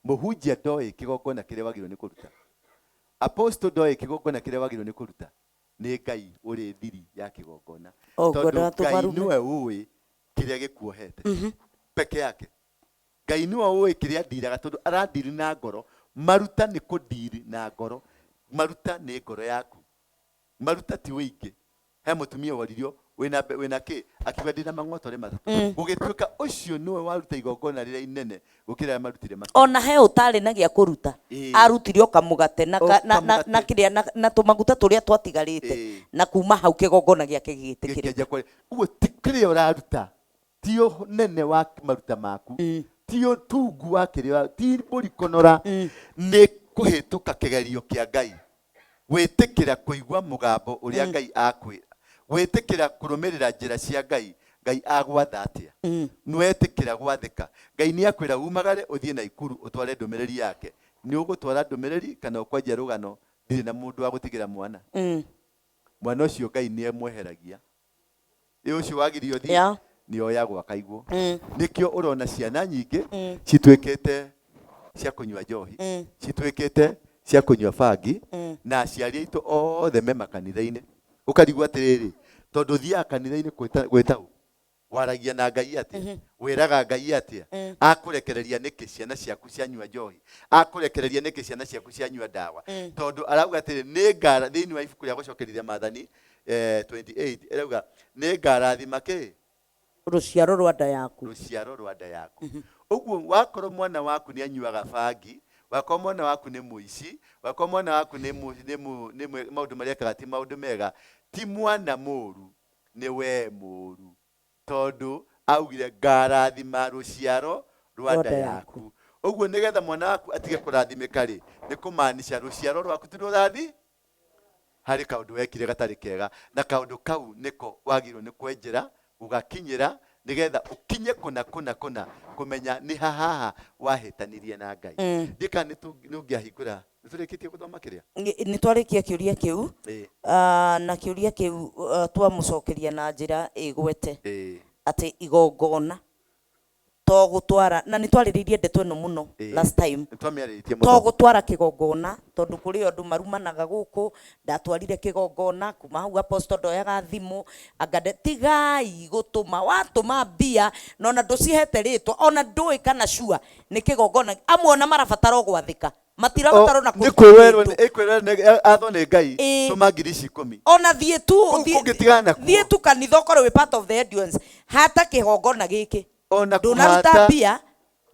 Mũhunjia ndoĩ kĩgongona kĩrĩa wagĩrĩirwo nĩ kũruta. Apostle ndoĩ kĩgongona kĩrĩa wagĩrĩirwo nĩ kũruta. Nĩ Ngai ũrĩ thiri ya kĩgongona. Tondũ Ngai nĩwe ũĩ kĩrĩa gĩkuohete peke yake. Ngai nĩwe ũĩ kĩrĩa ndiraga tondũ arandiri na ngoro. Maruta nĩ kũndiri na ngoro. Maruta nĩ ngoro yaku. Maruta ti wĩingĩ. He mũtumia waririo wĩna kĩ akiuga ndina mang'otore matatũ. Gũgĩtuĩka ũcio nĩwe waruta igongona rĩrĩa inene gũkĩra marutire matatũ. Ona he ũtarĩ na gĩa kũruta arutire kamũgate na kĩrĩa na tũmaguta tũrĩa twatigarĩte na kuma hau kĩgongona gĩake gĩgĩtĩkĩrĩka. Ũguo ti kĩrĩa ũraruta ti nene wa maruta maku ti ũtungu wa kĩrĩa ti mũrikonora nĩ kũhĩtũka kĩgerio kĩa Ngai. Wĩtĩkĩra kũigua mũgambo ũrĩa Ngai akwĩra. Wĩtĩkĩra kũrũmĩrĩra njĩra cia Ngai. Ngai agwatha atĩa. Nĩwetĩkĩra gwathĩka. Ngai nĩakwĩra umagare ũthiĩ na ikuru ũtware ndũmĩrĩri yake. Nĩ ũgũtwara ndũmĩrĩri kana ũkwanjia rũgano ndirĩ na mũndũ wa gũtigĩra mwana. Mwana ũcio Ngai nĩemweheragia. Ũcio wagirio thiĩ nĩoyagwo akaigwo. Nĩkĩo ũrona ciana nyingĩ cituĩkĩte cia kũnyua njohi. Cituĩkĩte cia kũnyua bangi na aciari aitũ othe me makanitha-inĩ. Ũkarigwo atĩrĩrĩ tondũ thiaga kanitha-inĩ gwĩta waragia na Ngai atĩa, wĩraga Ngai atĩa, akũrekereria nĩkĩ ciana ciaku cianyua njohi, akũrekereria nĩkĩ ciana ciaku cianyua ndawa. Tondũ arauga atĩrĩrĩ nĩ ngara thĩinĩ wa ibuku rĩa gũcokerithia maathani 28 arauga nĩ ngarathima kĩ rũciaro rwa nda yaku. Rũciaro rwa nda yaku. Ũguo wakorwo mwana waku nĩ anyuaga bangi, wakorwo mwana waku nĩ mũici, wakorwo mwana waku nĩ maũndũ marĩa ekaga ti maũndũ mega, ti mwana mũru, nĩ we mũru. Tondũ augire ngarathima rũciaro rwa nda yaku. Ũguo nĩgetha mwana waku atige kũrathimĩka rĩ, nĩ kũmaanisha rũciaro rwaku ti rũrathi harĩ kaũndũ wekire gatarĩ kega, na kaũndũ kau nĩko wagĩrĩirwo nĩ kwenjera ũgakinyĩra nĩgetha ũkinye kũna kũmenya nĩ haha wahĩtanirie na Ngai. Ndika nĩtũngĩahingũra nĩtũrĩkĩtie gũthoma kĩrĩa nĩtwarĩkia kĩũria kĩu na kĩũria kĩu twamũcokeria na njĩra ĩgwete atĩ igongona togũtwara na nĩtwarĩrĩirie ndeto ĩno mũno last time togũtwara kĩgongona tondũ kũrĩ andũ marumanaga gũkũ ndatwarire kĩgongona kuma hau apostle ndoyaga thimũ anga tigai gũtũma watũma mbia na ona ndũcihete rĩtwa ona ndũĩ kana shua nĩ kĩgongona amwe ona marabatara gwathĩka matirabatara na kwĩrwo atho nĩ Ngai tũma 10,000 ona thiĩ tu kanitha ũkorwo wĩ part of the audience hata kĩgongona gĩkĩ ndũnaruta mbia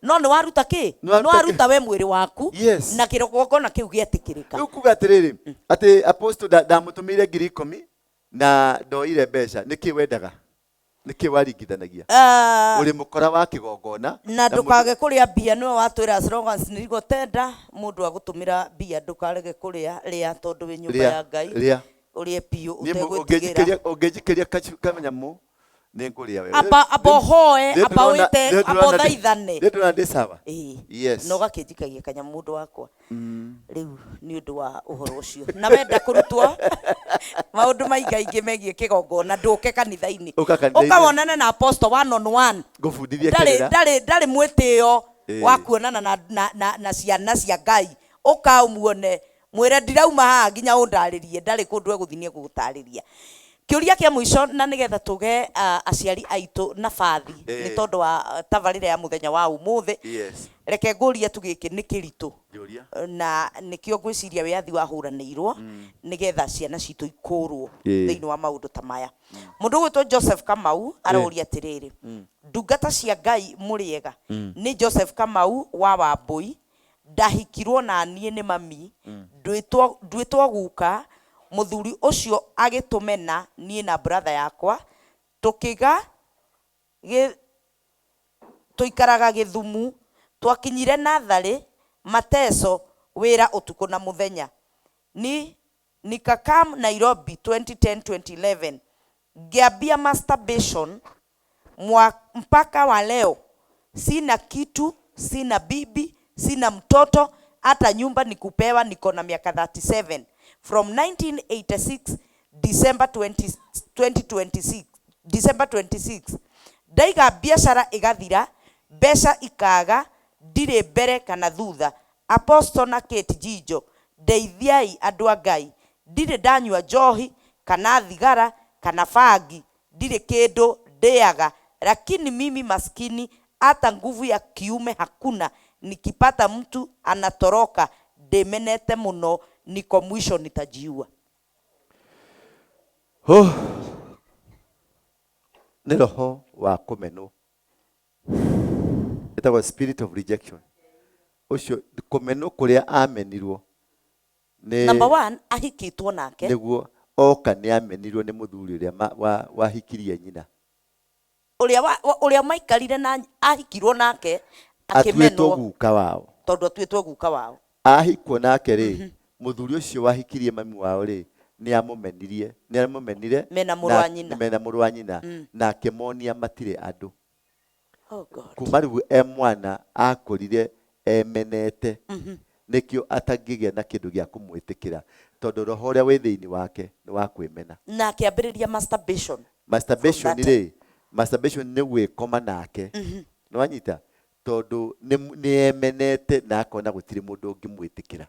no nĩ waruta kĩ nĩ waruta we mwĩrĩ waku na kĩgongona kĩu gĩetĩkĩrĩka. Rĩu kuga atĩrĩrĩ atĩ apostle ndamũtũmĩire 10,000 na ndoire mbeca nĩkĩ wendaga nĩkĩ waringithanagia ũrĩ mũkora wa kĩgongona na ndũkage kũrĩa mbia nĩwe watwĩra as long as nĩgũtenda mũndũ agũtũmĩra mbia ndũkarege kũrĩa rĩa tondũ wĩ nyũmba ya Ngai ũrĩe piũ ũtegwĩtigĩra ũngĩnjikĩria kanyamũ nĩngũrĩa wewe aba hoe aba wĩte aba thaithane ndĩrona ndĩ sawa no gakĩnjikagia kanyamũ mũndũ wakwa rĩu nĩ ũndũ wa ũhoro ũcio na wenda kũrutwo maũndũ maingĩ megiĩ kĩgongona ndũke kanitha-inĩ ũkawonane na apostle 1-on-1 ngũbundithia kĩrĩa ndarĩ mwĩtĩo wa kuonana na ciana cia Ngai ũkamuone mwĩre ndirauma haha nginya ũndarĩrie ndarĩ kũndũ egũthinie gũgũtarĩria. Kĩũria kĩa mũico na nĩgetha tũge aciari aitũ nabathi nĩ tondũ wa tabarĩra ya mũthenya wa ũmũthĩ reke ngũria tu gĩkĩ nĩ kĩritũ na nĩkĩo ngwĩciria wĩyathi wahũranĩirwo nĩgetha ciana citũ ikũrwo thĩinĩ wa maũndũ ta maya. Mũndũ gwĩtwo Joseph Kamau aroria atĩrĩrĩ ndungata cia Ngai mũrĩega nĩ Joseph Kamau wa Wambũi ndahikirwo na niĩ nĩ mami ndwĩtwo guka mũthuri ũcio agĩtũmena niĩ na brother yakwa tũikaraga Gĩthumu twakinyire natharĩ Mateso wĩra ũtukũ na mũthenya nikakam Nairobi 2010-2011 ngĩambia masturbation mpaka wa leo sina kitu sina bibi sina mtoto, hata nyumba nikupewa, niko na miaka 37 from 1986 December 2026 December 26 ndaiga biashara igathira, mbeca ikaga, ndire mbere kana thutha. Apostle na Kate Jijo, ndeithiai andu a Ngai, ndire ndanyua njohi kana thigara kana bangi, ndire kindu ndiaga, lakini mimi maskini hata nguvu ya kiume hakuna, nikipata mtu anatoroka, ndemenete muno, niko mwisho nitajiua. Nĩ roho wa kũmenwo, etagwo spirit of rejection. Ucio kũmenwo kũrĩa amenirwo nĩ number 1 ahikitwo nake, nĩguo oka nĩ amenirwo nĩ mũthuri ũrĩa wahikirie nyina, uria maikarire na ahikirwo nake atuĩtwo guka wao, tondu atuĩtwo guka wao. Ahikwo nake rĩ, mũthuri ũcio wahikirie mami wao rĩ, nĩ amumenire mena mũrũ wa nyina na akĩmonia matirĩ andũ. Oh God. Kuma rĩu mwana akũrire emenete, nĩkĩo atangĩgĩa na kĩndũ gĩa kũmwĩtĩkĩra, tondũ roho ũrĩa wĩ thĩinĩ wake nĩ wa kwĩmena. Na akĩambĩrĩria masturbation. Masturbation nĩ gwĩkoma nake. Nĩ wanyita? Tondũ nĩ emenete na akona gũtirĩ mũndũ ũngĩmwĩtĩkĩra.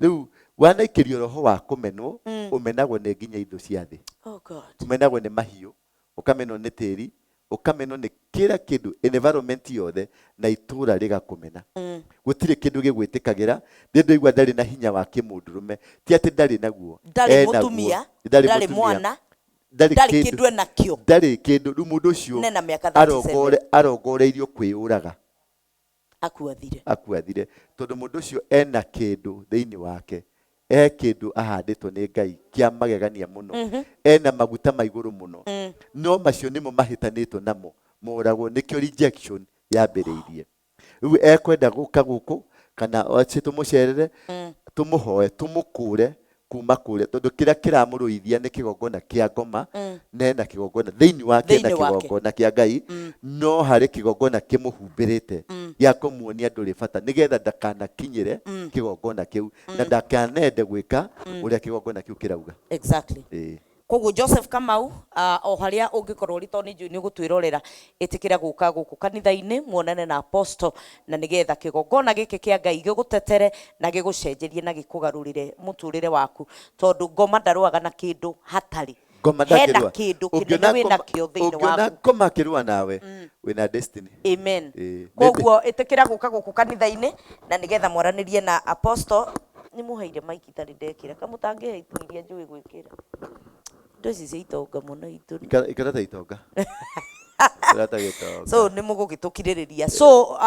Rĩu wanaikĩrio roho wa kũmenwo, ũmenagwo nĩ nginya indo cia thĩ. Oh God. Ũmenagwo nĩ mahiũ, ũkamenwo nĩ tĩri, ũkamenwo nĩ kila kĩndũ, environment yothe, na itũra rĩgakũmena. Gũtirĩ kĩndũ gĩgwĩtĩkagĩra, ndĩigua ndarĩ na hinya wa kĩmũndũrũme, ti atĩ ndarĩ naguo, ndarĩ mũtumia, ndarĩ mwana, ndarĩ kĩndũ enakĩo, ndarĩ kĩndũ. Rĩu mũndũ ũcio arongoreirio kwĩyũraga, akuathire, tondũ mũndũ ũcio ena kĩndũ thĩinĩ wake, kĩndũ ahandĩtwo nĩ Ngai kĩa magegania mũno, ena maguta ma igũrũ mũno, no macio nĩmo mahĩtanĩtwo namo moragwo, nĩkĩo rejection yambĩrĩirie. Rĩu ekwenda gũka gũkũ kana tũmũcerere, tũmũhoe, tũmũkũre kuma kũrĩa, tondũ kĩrĩa kĩramũrũithia nĩ kĩgongona kĩa ngoma, na kĩgongona thĩinĩ wake na kĩgongona kĩa Ngai, no harĩ kĩgongona kĩmũhumbĩrĩte gĩa kũmuonia ndũrĩ bata, nĩgetha ndakanakinyĩre kĩgongona kĩu na ndakanende gwĩka ũrĩa kĩgongona kĩu kĩrauga. Exactly. Koguo Joseph Kamau, o haria ungikorwo ri toni njui ni gutwirorera, itikira guka guku kanitha-ini muonane na Apostle, na nigetha kigongona giki kia Ngai gigutetere na gigucenjerie na gikugarurire muturire waku, tondu ngoma ndarwaga na kindu hatari. Hena kindu kinene wina kio thiini waku. Ungiona ngoma kirua nawe wina destiny. Amen. Koguo itikira guka guku kanitha-ini na nigetha mwaranirie na Apostle, ni muheire maiki tari ndekira kamutangihe ituiria njui gwikira dozi zitonga muno itu ikarata itonga. So ni mugugitukiririria, so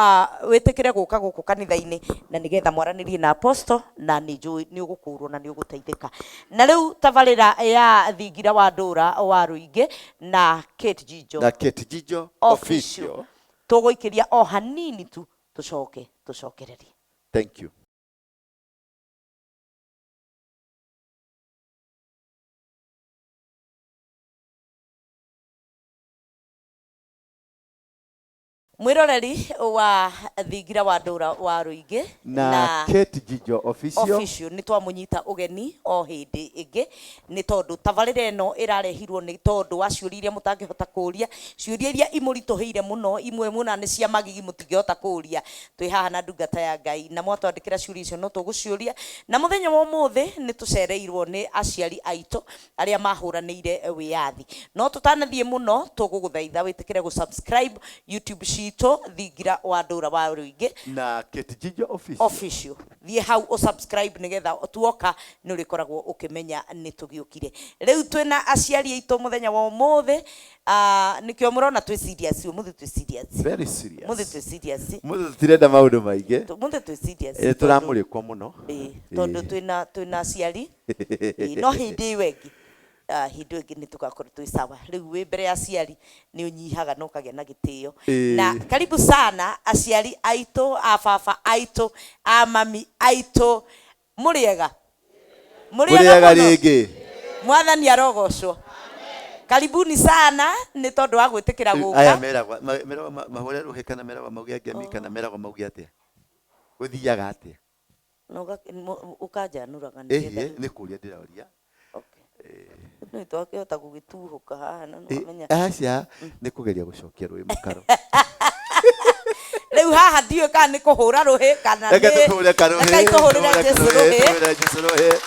witikire guka guku kanitha-ini na nigetha mwaranirie na Apostle, na ni ugukurwo na ni uguteithika. Na riu tabarira ya Thingira wa Ndura wa Ruingi na Kate Jijo official tuguikiria o hanini tu tucokererie. Thank you. Mwiroreri wa Thingira wa Ndura wa Ruingi na Kate Jijo official ni twamunyita ugeni o hindi ingi, ni tondu tabarira eno irarehirwo ni tondu wa ciuria iria mutangihota kuria, ciuria iria imuritoheire muno, imwe muna ni cia magigi mutingihota kuria. Twi haha na ndungata ya Ngai na mwatwandikira ciuria icio no tuguciuria, na muthenya wa umuthi ni tucereirwo ni aciari aitu aria mahuraniire wiathi. No tutanathie muno, tuguguthaitha witikire gu subscribe YouTube to Thingira wa Ndura wa Ruingi na Kate Jijo official. Thie hau o subscribe nigetha tuoka ni urikoragwo ukimenya ni tugiukire. Riu twina aciari aitu muthenya wa umuthi, nikio murona twi serious, umuthi twi serious, very serious, umuthi twi serious, umuthi tirenda maundu maingi, umuthi twi serious, turamurikwo muno tondu twina aciari no hindi wengi hindu ingi ni tugakorwo twi sawa. Riu wi mbere ya aciari ni unyihaga no kagia na gitio. Na karibu sana aciari aitu, a baba aitu, a mami aitu, muriega ringi, mwathani arogocwo. Karibuni sana ni tondu wa gwitikira guka. Aya meragwa mahore ruhekana meragwa maugia ngemi kana meragwa maugia atia. Uthiaga atia? No ukanjanura kanitha. Nĩ kũria ndĩroria. Okay. Nĩ twakĩhota gũgĩtuhũka haha na no amenya. Aca nĩ kũgeria gũcokia rũĩ mũkaro. Rĩu haha ndiũĩ kana nĩ kũhũra rũhĩ kana nĩ. Reke tũhũre Jesũ rũhĩ.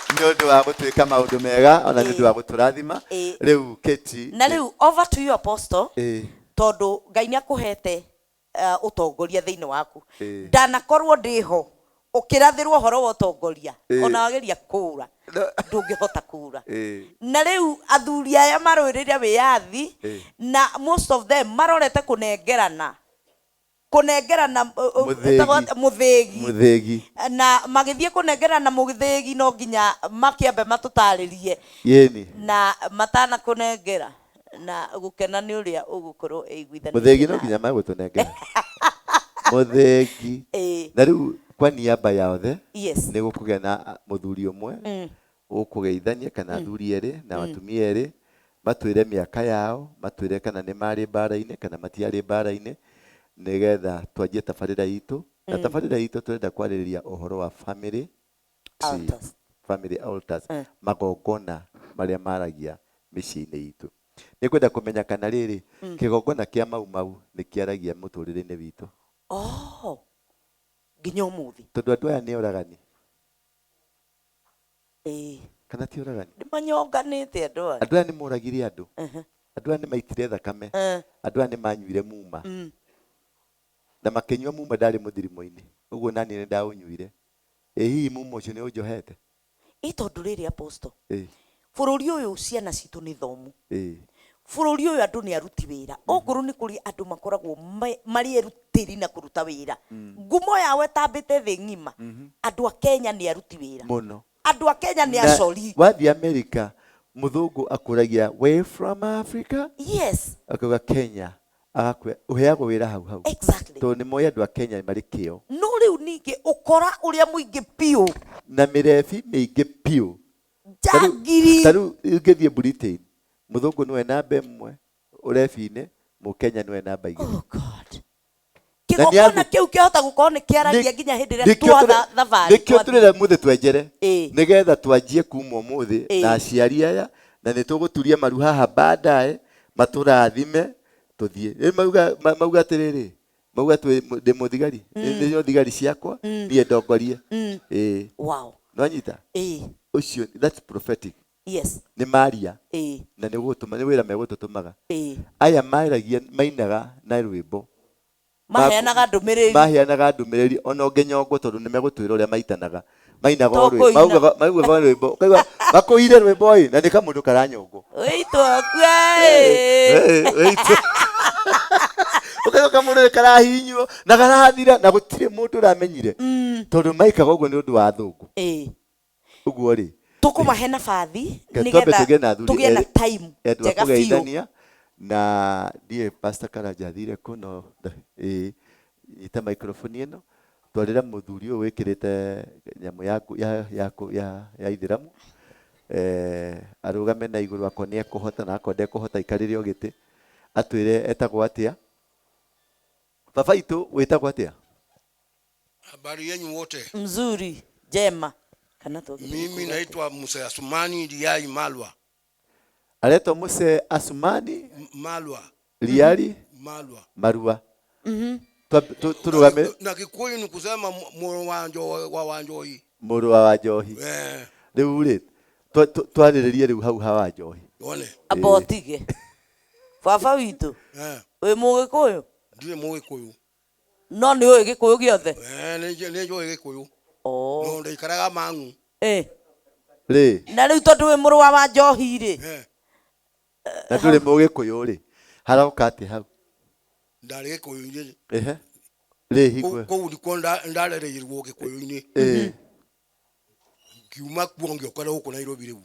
Nĩ ũndũ wa gũtwĩka maũndũ mega ona nĩ ũndũ wa gũtũrathima. Rĩu Keti. Na rĩu over to you Apostle. Tondũ Ngai nĩ akũhete ũtongoria thĩinĩ waku. Ndanakorwo ndĩho ũkĩrathĩrwo ũhoro wa ũtongoria ona wageria kũra ndũngĩhota kũra. Na rĩu athuri aya marũĩrĩire wĩyathi na most of them marorete kũnengerana mũthĩgi na magĩthiĩ kũnengerana mũthĩgi no nginya makĩambe matũtarĩrie na matana kũnengera na gũkena nĩ ũrĩa ũgũkorwo ĩiguithanĩtie mũthĩgi no nginya magũtũnengera mũthĩgi. Na rĩu kwa niaba yothe nĩ gũkũgĩa na mũthuri ũmwe ũkũgeithania kana athuri erĩ na atumia erĩ matwĩre mĩaka yao, matwĩre kana nĩ marĩ mbara-inĩ kana matiarĩ mbara-inĩ, nĩgetha twanjie tabarĩra itũ. Na tabarĩra itũ tũrenda kwarĩrĩria ũhoro wa family altars, magongona marĩa maragia mĩciĩ-inĩ itũ. Nĩ kwenda kũmenya kana rĩrĩ kĩgongona kĩa mau nĩ kĩaragia mũtũrĩre-inĩ witũ. Nginya ũmũthĩ. Tondũ andũ aya nĩ oragani. Kana ti oragani? Nĩ manyonganĩte andũ aya. Andũ aya nĩ moragire andũ. Andũ aya nĩ maitire thakame. Andũ aya nĩ manyuire muma. Na makĩnyua muma ndarĩ mũthirimo-inĩ. Ũguo nani nĩ ndaũnyuire. Hihi muma ũcio nĩ ũnjohete? Tondũ rĩrĩ Apostle. Bũrũri ũyũ ciana citũ nĩ thomu. Bũrũri ũyũ andũ nĩ aruti wĩra. Ongorwo nĩ kũrĩ andũ makoragwo marĩ erutĩri na kũruta wĩra. Ngumo yao ĩtambĩte thĩ ng'ima. Andũ a Kenya nĩ aruti wĩra. Mũno. Andũ a Kenya nĩ acori. Wathiĩ Amerika, mũthũngũ akũragia way from Africa. Yes. Akauga Kenya. Ũheagwo wĩra hau. Exactly. Tondũ nĩ moĩ andũ a Kenya marĩ kĩo. No rĩu ningĩ ũkora ũrĩa mũingĩ piũ. Na mĩrebi mĩingĩ piũ. Jagiri. Tarĩu ngĩthiĩ Britain, mũthũngũ nĩwe namba ĩmwe ũrebi-inĩ, mũkenya nĩwe namba igĩrĩ. Oh God. Kĩgongona kĩu kĩhota gũkorwo nĩ kĩaragia nginya hĩndĩ ĩrĩa twatha thabarĩ. Nĩkĩo tũrĩra mũthĩ twenjere, nĩgetha twanjie kuma ũmũthĩ na aciari aya, na nĩ tũgũturia maru haha baadaye, matũrathime tũthiĩ. Mauga atĩrĩrĩ, mauga ndĩ mũthigari, nĩ thigari ciakwa, niĩ ndongorie. Wow. Nwanyita? Ucio, that's prophetic. Yes. Nĩ maria. Na nĩ wĩra megũtũtũmaga. Aya mainaga na rwĩmbo. Maheanaga ndũmĩrĩri. Ona ũngĩnyongwo tondũ nĩ megũtwĩra ũrĩa maitanaga. Mainaga rwĩmbo. Maugaga rwĩmbo. Makũire rwĩmbo na nĩ kamũndũ karanyongwo. Wĩitwo kwe. Ũkaiga kamũndũ karahinywo na karathira na gũtirĩ mũndũ ũramenyire. Tondũ maikaga ũguo nĩ ũndũ wa thũngũ. Ũguo rĩ. Tũkũmahe nabathi nĩgetha tũgĩe na time njega biũ. Na ndiye Pastor Karanja athire kuno nyita microphone ĩno twarĩra mũthuri ũyũ wĩkĩrĩte nyamũ ya ithĩramu arũgame na igũrũ akwa nĩ ekũhota na akwa ndekũhota ikarĩre o gĩtĩ atwĩre etagwo atĩa. Baba itũ wĩtagwo atĩa? Habari yenu wote? Mzuri, jema. Mimi naitwa Musa Asumani Liali Malwa. Aletwa Musa Asumani Malwa. Liali Marua. Turugame. Na Kikuyu ni kusema muru wa Wanjohi. Muru wa Wanjohi. Rĩu rĩ twarĩrĩrie rĩu hau hawa Wanjohi. One. Abotige. Baba witũ. Wĩ Mũgĩkũyũ? Ndirĩ Mũgĩkũyũ. No nĩ ũĩ Gĩkũyũ gĩothe? Nĩ njũĩ Gĩkũyũ. No ndaikaraga Mang'u. Na rĩu tondũ wĩ mũrũ wa Wanjohi rĩ. Na ndũrĩ Mũgĩkũyũ rĩ. Haroka atĩ hau. Ndarĩ Gĩkũyũ-inĩ. Rĩ hingwe. Kũu ndiko ndarereirwo Gĩkũyũ-inĩ. Kiuma kuo ngĩũka gũkũ Nairobi rĩu.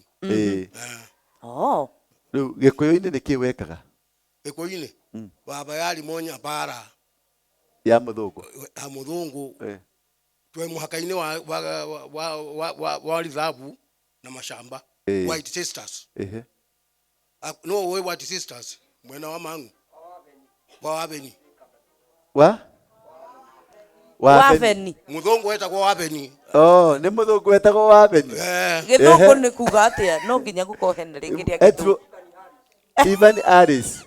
Rĩu Gĩkũyũ-inĩ nĩ kĩ wekaga? Gĩkũyũ-inĩ baba yari monya bara ya mũthũngũ. Ha mũthũngũ. Twe muhaka-inĩ wa Rithabu na mashamba. White Sisters. No we White Sisters. Mwena wa Mang'u. Wa Wabeni. Waveni. Muthungu wetagwo Waveni. Oh, nĩ mũthũngũ wetagwo Waveni. Gĩthũngũ nĩ kuga atĩa? No nginya gũkohe na rĩngĩ rĩa gĩthũngũ. Ivan Harris.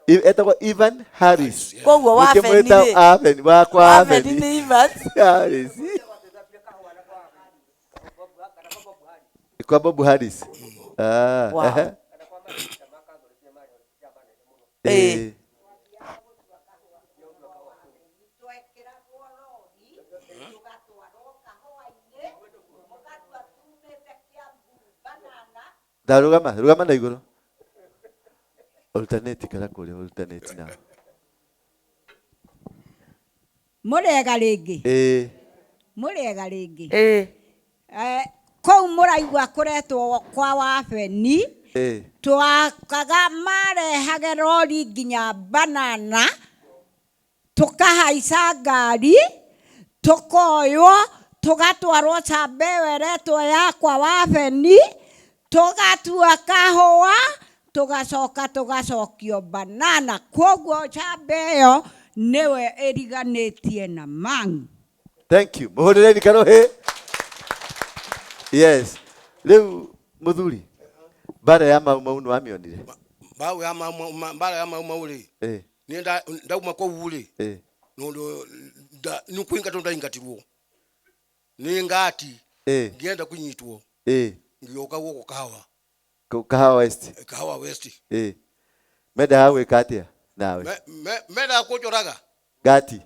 Etagwo Ivan Harris. Koguo Waveni rĩ. Waveni wakwa Waveni. Waveni nĩ Ivan Harris. Kwa Bob Harris. Wow. Rugama na iguru. Alternate kana kule alternate na. Murega ringi. Murega ringi. Kou muraigua kuretwo kwa Waveni. Twakaga marehage rori nginya banana. Tukahaica ngari. Tukoywo. Tugatwarwo Cambewe retwo yakwa Waveni. Tugatua kahũa. Tugacoka tugacokio banana. Koguo Cambewe niwe iriganĩtie na Mang'u. Thank you. Muhurire karohe. Yes. Leo muthuri. Bara ya mau no amionire. Bao ya bara ya mau ri. Ni ndauma ko uri. No nukuinga tonda ingatirwo. Ni ngati. Ngenda kunyitwo. Ngioka guko kahawa. Kahawa West. Kahawa West. Meda hawe katia nawe. Meda kunjoraga. Gati.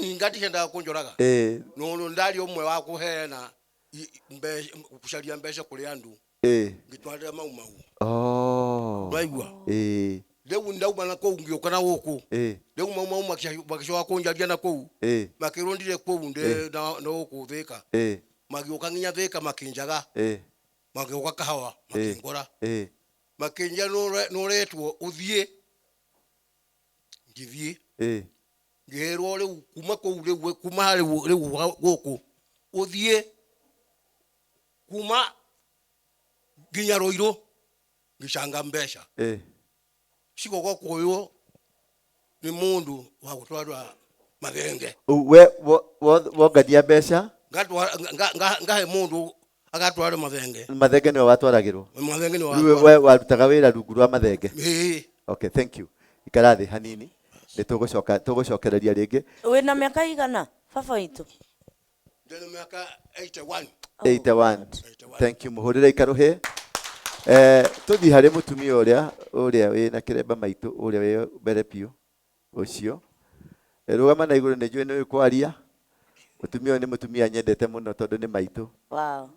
Ni ngati henda kunjoraga. No ndali omwe wa kuhena kusharia mbesha kule andu. Ngitwara mau. Oh. Baigwa. Leo ndauma na ko ngioka na guku. Leo mau makisho akunjaria na ko. Makirondire ko nde na guku thika. Magioka nginya thika makinjaga. Magioka kahawa makingora. Makinja no retwo uthie. Ngithie. Ngero le kuma ko le kuma le guku. Uthie. Kuma ginya roiro gicanga mbesha siko gokoyo ni mundu wa gutwara mathenge we wogadia mbesha ngahe mundu agatwara mathenge ni watwaragirwo mathenge ni we warutaga wira rungu rwa mathenge okay thank you ikarathi hanini tugucokereria ringi wina miaka igana baba itu ndena miaka 81 Thank you muhurire ikaruhe tuthi hari mutumia uria wina kiremba maitu uria we mbere piu ucio rugama na iguru ne njue ni kwaria mutumia ni mutumia nyendete muno tondu ni maitu wow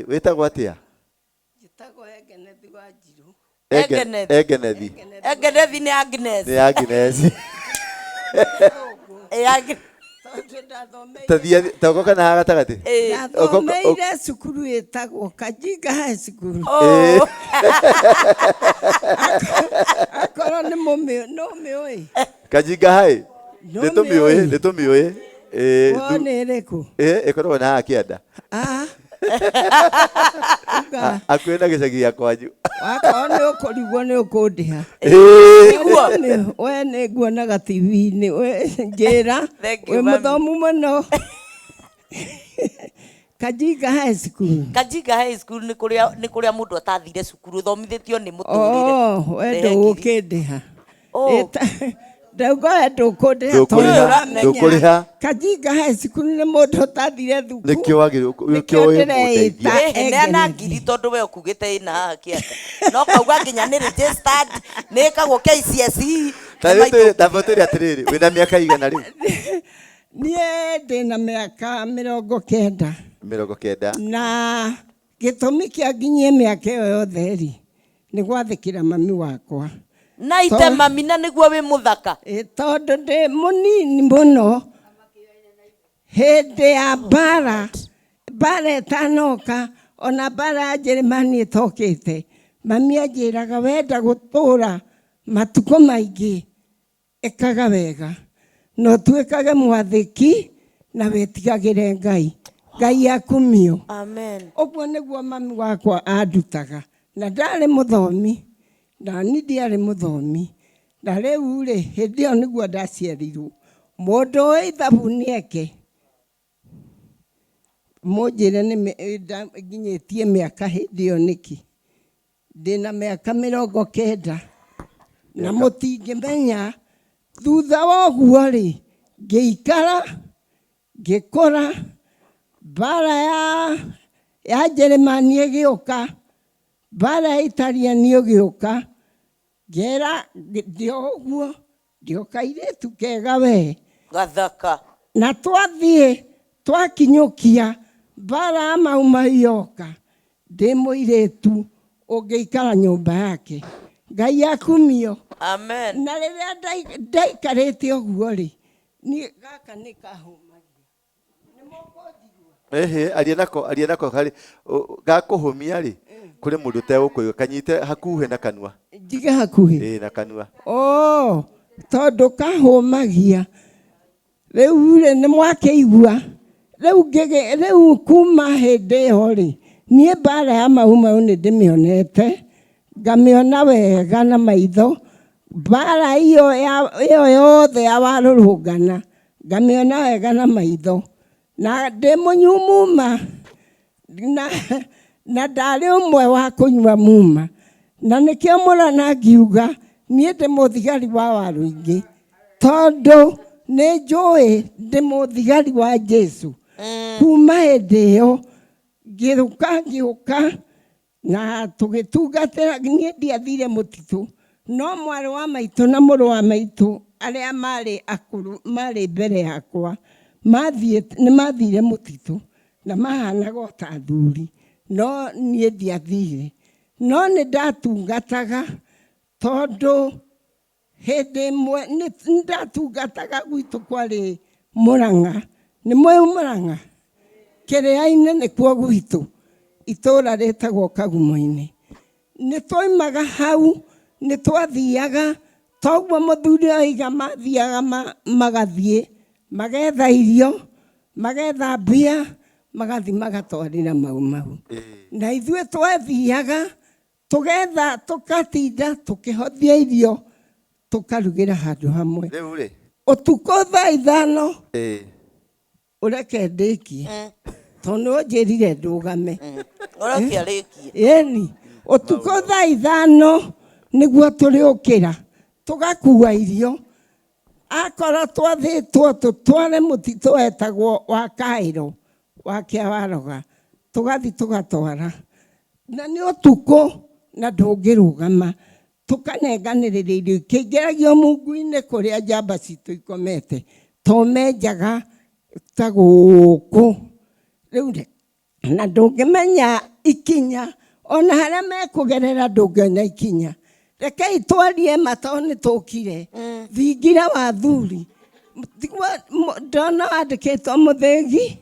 witagwo atia Gitagwo Egenethi wa Njiru Egenethi ni Agnes Tagoka na gatagati Thomeire cukuru etagwo Kajinga High School. Akoro ni mumio no mioi Kajinga High Netumioe Wone reko ekorwo na akienda akwenda gicagi ya kwanyu wakone ukorigwo ni ukundiha we ni nguonaga TV-inĩ we njĩra we mũthomu mũno Kajinga High School ni kuria mundu atathire cukuru thomithitio ni muturire we ndũgũkĩndĩha Ndauga ndukundiha ndukuriha Kajinga High School ni mundu utathire thukuru nikio wagire neana ngiri tondu we ukugite ina kiata no kauga nginya ni registered ni kagwo KCSE tabotere atiriri wina miaka igana riu nie ndina miaka 90 na gitumi kia nginyie miaka iyo yothe ri ni gwathikira mami wakwa na ite mami na niguo wi muthaka tondu ndi munini muno hindi ya bara etanoka ona bara ya Jeremani itokite mami anjiraga wenda gutura matuko maingi ekaga wega no tuikage mwathiki na wetigagire Ngai akumio amen oguo niguo mami wakwa andutaga na ndari muthomi na ndiarĩ muthomi na rĩu rĩ hĩndĩ ĩyo nĩguo ndaciarirwo Mũndũ ũyũ ithabu nĩeke. Mũnjĩre nginyĩtie mĩaka hĩndĩ ĩyo nĩkĩ. Ndĩna mĩaka 90. Na mũtingĩmenya thutha wa ũguo rĩ, ngĩikara ngĩkũra, mbara ya Njeremani ĩgĩũka, mbara ya Italiani ĩgĩũka, ngera ndĩ ũguo, ndĩ o kairĩtu kega we gathaka. Na twathiĩ twakinyũkia mbara ya Mau Mau yoka, ndĩ mũirĩtu ũngĩikara nyũmba yake. Ngai akumio. Amen. Na rĩrĩa ndaikarĩte ũguo rĩ, niĩ gaka nĩ kahumagia. Nĩ mũkũnjigua? Aria nako harĩ gakũhũmia rĩ, kũrĩ mũndũ ũtegũkũigua, kanyite hakuhĩ na kanua. Njige hakuhĩ? Na kanua. Tondũ kahũmagia. Rĩu rĩ nĩ mwakĩigua. Rĩu kuma hĩndĩ ĩyo rĩ, niĩ mbara ya Mau Mau nĩ ndĩmĩonete, ngamĩona wega na maitho. Mbara ĩyo yothe ya Warũrũngana ngamĩona wega na maitho. Na ndĩ mũnyumuma na ndarĩ ũmwe wa kũnyua muma. Na nĩkĩo mũrona ngiuga niĩ ndĩ mũthigari wa Warũingĩ, tondũ nĩ njũĩ ndĩ mũthigari wa Jesu. Kuma hĩndĩ ĩyo ngĩũka na tũgĩtungatĩra. Niĩ ndiathire mũtitũ, no mwarĩ wa maitũ na mũrũ wa maitũ arĩa marĩ akũrũ marĩ mbere yakwa nĩ mathire mũtitũ na mahanaga o ta athuri, no niĩ ndiathire. No nĩ ndatungataga, tondũ hĩndĩ ĩmwe nĩ ndatungataga gwitũ kwarĩ Mũrang'a. Nĩ mũĩ Mũrang'a? Kĩrĩa-inĩ nĩkuo gwitũ, itũũra rĩtagwo Kagumo-inĩ. Nĩ twoimaga hau, nĩ twathiaga, toguo mũthuri oiga mathiaga magathiĩ, magetha irio, magetha mbia, magathiĩ magatwarĩra Mau Mau. Na ithuĩ twathiaga, tũgetha tũkatinda, tũkĩhothia irio, tũkarugĩra handũ hamwe. Ũtukũ thaa 5, ũreke ndĩkie, tondũ ũnjĩrire ndũgame. Ĩni, ũtukũ thaa 5 nĩguo tũrĩũkĩra, tũgakua irio. Akorwo twathĩtwo tũtware mũtitũ wetagwo wa Kaĩro wa Kĩawaroga, tũgathiĩ tũgatwara. Na nĩ ũtukũ na ndũngĩrũgama, tũkanenganĩrĩria irio ikĩingĩragio mungu-inĩ kũrĩa njamba citũ ikomete, tomenjaga ta gũkũ. Rĩu na ndũngĩmenya ikinya, ona harĩa mekũgerera ndũngĩona ikinya. Rekei twarie ma tondũ nĩ tũkire. Thingira wa Thuri, ndona wandĩkĩtwo mũthĩgi.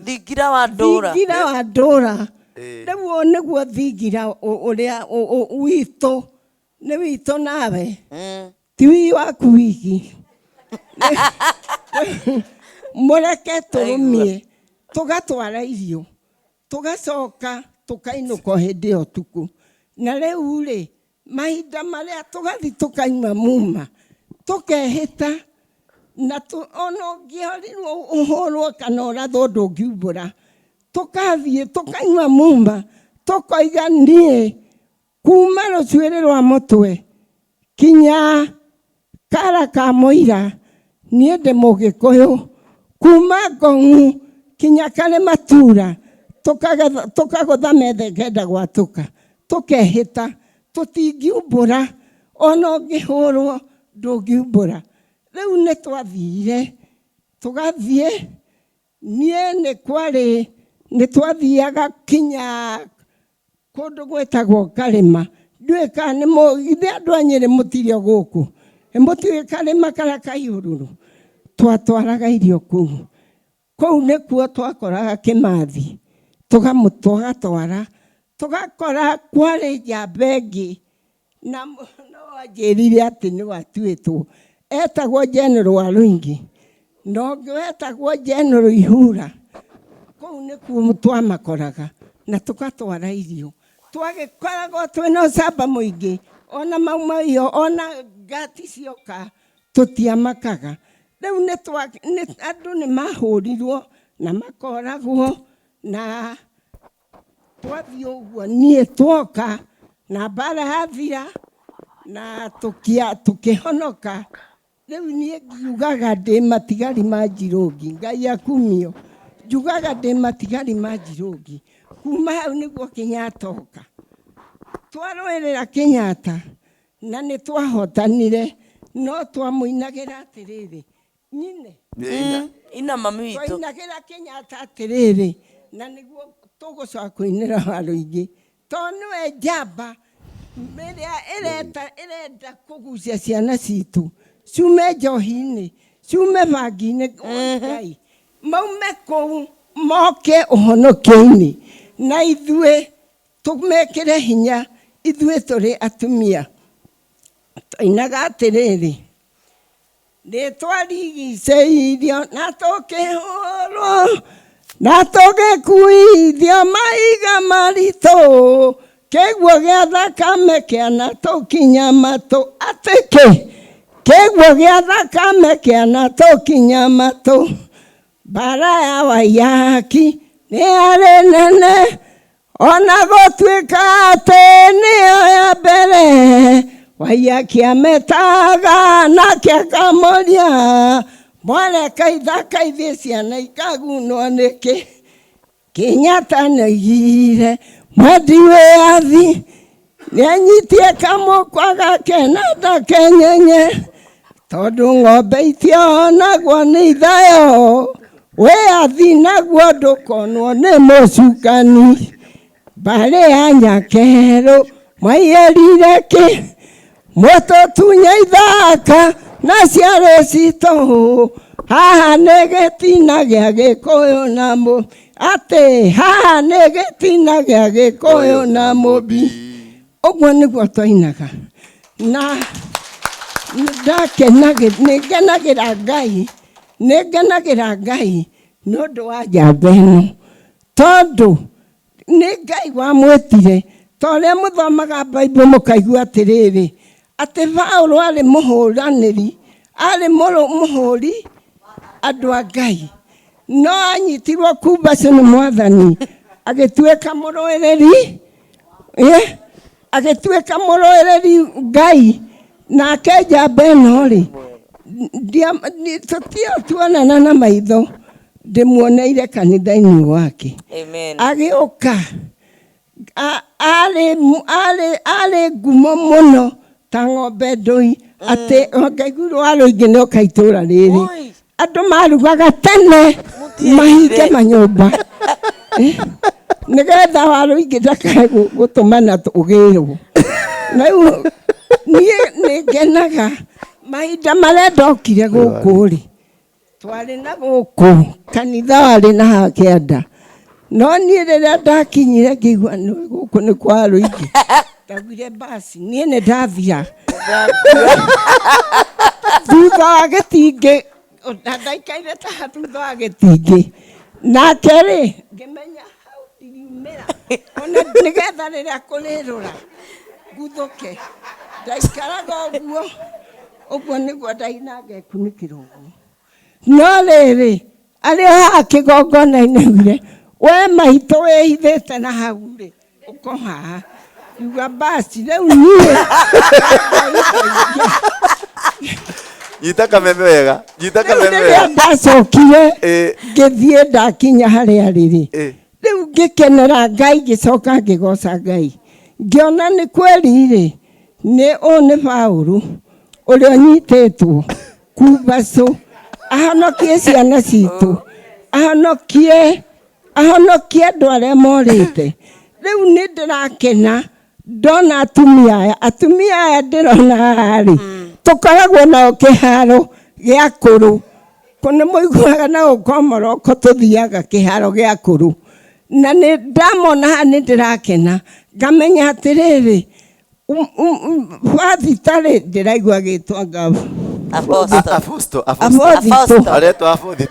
Thingira wa Ndũra. Thingira wa Ndũra. Rĩu nĩguo thingira ũrĩa witũ. Nĩ witũ nawe. Ti waku wiki. Mũreke tũrũmie, tũgatwara irio, tũgacoka tũkainũka hĩndĩ ĩyo ũtukũ. Na rĩu rĩ, mahinda marĩa tũgathiĩ tũkanyua muma, tũkehĩta, na ona ũngĩorirwo ũhũrwo kana ũrathwo ndũngiumbũra, tũkathiĩ tũkanyua muma, tũkoiga niĩ kuma rũcuĩrĩ rwa mũtwe kinya kara ka mũira, niĩ ndĩ Mũgĩkũyũ. Kuma Ngong'u kinya karĩ Matura, tũkagũtha metha ngenda gwatũka, tũkehĩta, tũtingiumbũra, ona ũngĩhũrwo ndũngiumbũra. Rĩu nĩ twathire, tũgathiĩ, niĩ nĩ twathiaga kinya kũndũ gwĩtagwo Karĩma. Ndiũĩ kana nĩ mũgithe andũ a Nyĩrĩ mũtirĩ o gũkũ. Mũtiũĩ Karĩma karĩa kaihũrũrũ. Twatwaraga irio kũu. Kũu nĩkuo twakoraga Kĩmathi. Tũgatwara. Tũgakora kwarĩ njamba ĩngĩ. Na no anjĩrire atĩ nĩ watuĩtwo. Etagwo General Warũingĩ. Na ũngĩ wetagwo General Ihura. Kũu nĩkuo twamakoraga. Na tũgatwara irio. Twagĩkoragwo twĩna ũcamba mũingĩ. Ona Mau Mau, ona ngati cioka tũtiamakaga. Rĩu andũ nĩ mahũrirwo na makoragwo na twathiĩ ũguo niĩ twoka na mbara yathira na tũkĩhonoka. Rĩu niĩ ngiugaga ndĩ matigari ma Njirũngi, Ngai akumio, njugaga ndĩ matigari ma Njirũngi. Kuma hau nĩguo Kenyatta oka. Twarũĩrĩra Kenyatta na nĩ twahotanire, no twamũinagĩra atĩrĩrĩ. Nyine ina mami witũ twainagĩra Kenyatta atĩrĩrĩ, na nĩguo tũgũcoka kũinĩra andũ aingĩ, tondũ nĩwe njamba ĩrĩa ĩrenda kũgucia ciana citũ ciume njohi-inĩ, ciume bangi-inĩ. Ngai maume kũu moke ũhonokio-inĩ, na ithuĩ tũmekĩre hinya. Ithuĩ tũrĩ atumia twainaga atĩrĩrĩ, nĩtwarigicĩirio na tũkĩhũrwo na tũgĩkuithio mahiga maritũ, kĩguo gĩa thakame kĩana tũkinya matũ. Atĩkĩ kĩguo gĩa thakame kĩana tũkinya matũ. Mbara ya Waiyaki nĩ yarĩ nene, ona gũtuĩka atĩ nĩyo ya mbere. Waiyaki ametaga nake akamoria, mwareka ithaka ithiĩ ciana ikagunwo nĩkĩ? Kenyatta nĩoigire mwendi wĩyathi nĩanyitie kamũkwa gake na ndakenyenye, tondũ ng'ombe itionagwo nĩ ithayo, wĩyathi naguo ndũkonwo nĩ mũcukani. Mbarĩ ya Nyakerũ mwaiyĩrire kĩ? Mũtũtunya ithaka na ciarĩ citũ. Haha nĩ gĩtina gĩa Gĩkũyũ na Mũmbi. Atĩ haha nĩ gĩtina gĩa Gĩkũyũ na Mũmbi. Ũguo nĩguo twainaga. Na nĩngenagĩra Ngai nĩ ũndũ wa njamba ĩno, tondũ nĩ Ngai wamwĩtire. Ta ũrĩa mũthomaga Bible mũkaigua atĩrĩrĩ, atĩ Paũlũ arĩ mũhũranĩri, arĩ mũhũri andũ a Ngai, no anyitirwo kumbacio nĩ Mwathani agĩtuĩka mũrũĩrĩri Ngai. Nake njamba ĩno-rĩ, tuonana na maitho, ndĩmuoneire kanitha-inĩ wake. Agĩũka arĩ ngumo mũno ta ng'ombe ndũi, atĩ ngaiguirwo Warũingĩ nĩoka itũũra rĩrĩ, andũ marugaga tene mahinge manyũmba nĩgetha Warũingĩ ndakae gũtũmana tũgĩrwo. Rĩu niĩ nĩngenaga mahinda marĩa ndokire gũkũ-rĩ, twarĩ na gũkũ kanitha warĩ na ha kĩanda, no niĩ rĩrĩa ndakinyire ngĩigua gũkũ nĩ kwa Warũingĩ, ndagwire basi niĩ nĩ ndathia thutha wa gĩtingĩ, ndaikaire ta thutha wa gĩtingĩ. Nake-rĩ ngĩmenya hau ndiriumĩra, ona nĩgetha rĩrĩa kũrĩrũra nguthũke, ndaikaraga ũguo nĩguo ndaina ngekunĩkĩra ũguo. No rĩrĩ arĩ haha kĩgongona-inĩ augire, we maitũ wĩhithĩte na hau-rĩ, ũko haha. Ngiuga basi rĩu niĩ nyita kameme wega, nyita kameme wega. Rĩrĩa ndacokire ngĩthiĩ ndakinya harĩa rĩrĩ, rĩu ngĩkenera Ngai, ngĩcoka ngĩgoca Ngai, ngĩona nĩ kweri-rĩ, nĩ Paũlũ ũrĩa ũnyitĩtwo kumbacio ahonokie ciana citũ, ahonokie andũ arĩa morĩte. Rĩu nĩ ndĩrakena ndona atumia aya ndĩrona haha-rĩ, tũkoragwo nao kĩharo gĩa kũrũ, nĩ mũiguaga na gũkomoroko tũthiaga kĩharo gĩa kũrũ, na nĩ ndamona haha nĩ ndĩrakena, ngamenya atĩrĩrĩ, wathitarĩ ndĩraigua gĩtwa ngabo Aposto.